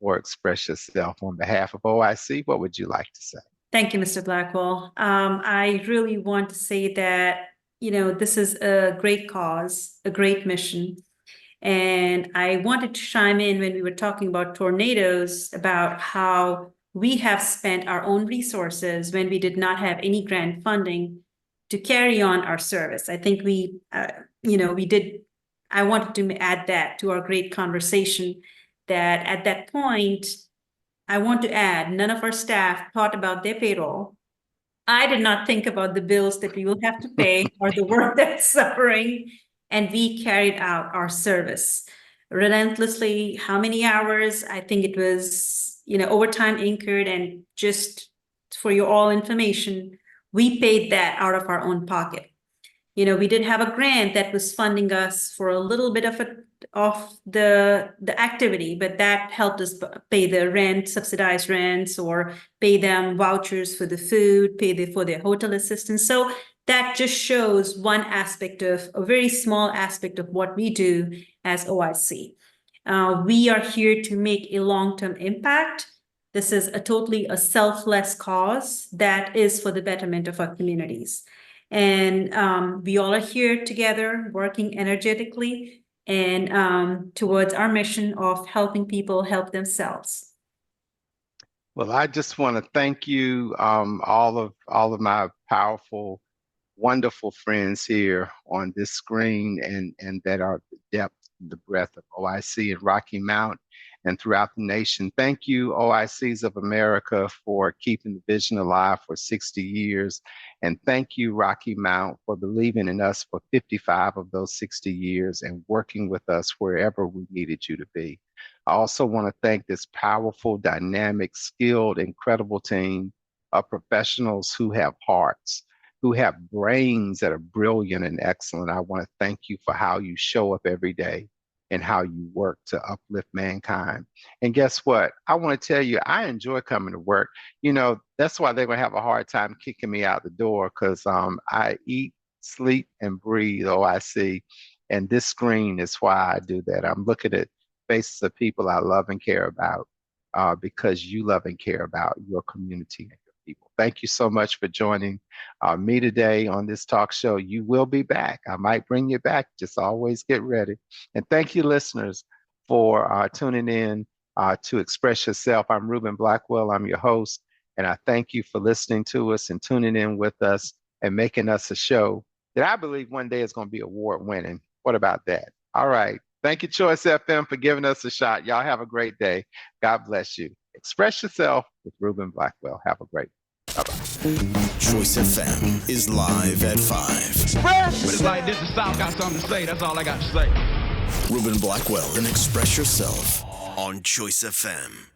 or express yourself on behalf of OIC. What would you like to say? Thank you, Mr. Blackwell. I really want to say that, this is a great cause, a great mission. And I wanted to chime in when we were talking about tornadoes, about how we have spent our own resources when we did not have any grant funding to carry on our service. I think we did. I wanted to add that to our great conversation, that at that point, I want to add, none of our staff thought about their payroll. I did not think about the bills that we will have to pay or the work that's suffering. And we carried out our service relentlessly. How many hours? I think it was, overtime incurred. And just for your all information, we paid that out of our own pocket. We did have a grant that was funding us for a little bit of the activity, but that helped us pay the rent, subsidized rents, or pay them vouchers for the food, for their hotel assistance. So that just shows one aspect of a very small aspect of what we do as OIC. We are here to make a long-term impact. This is a selfless cause that is for the betterment of our communities. And we all are here together, working energetically and towards our mission of helping people help themselves. Well, I just want to thank you, all of my powerful, wonderful friends here on this screen and that are the depth, the breadth of OIC and Rocky Mount and throughout the nation. Thank you, OICs of America, for keeping the vision alive for 60 years. And thank you, Rocky Mount, for believing in us for 55 of those 60 years and working with us wherever we needed you to be. I also want to thank this powerful, dynamic, skilled, incredible team of professionals who have hearts, who have brains that are brilliant and excellent. I want to thank you for how you show up every day and how you work to uplift mankind. And guess what? I want to tell you, I enjoy coming to work. You know, that's why they're going to have a hard time kicking me out the door, because I eat, sleep, and breathe OIC. And this screen is why I do that. I'm looking at faces of people I love and care about because you love and care about your community and your people. Thank you so much for joining me today on this talk show. You will be back. I might bring you back. Just always get ready. And thank you, listeners, for tuning in to Express Yourself. I'm Reuben Blackwell. I'm your host. And I thank you for listening to us and tuning in with us and making us a show that I believe one day is going to be award winning. What about that? All right. Thank you, Choice FM, for giving us a shot. Y'all have a great day. God bless you. Express Yourself with Reuben Blackwell. Have a great day. Bye-bye. Choice FM is live at 5. But it's like this, the South got something to say. That's all I got to say. Reuben Blackwell and Express Yourself on Choice FM.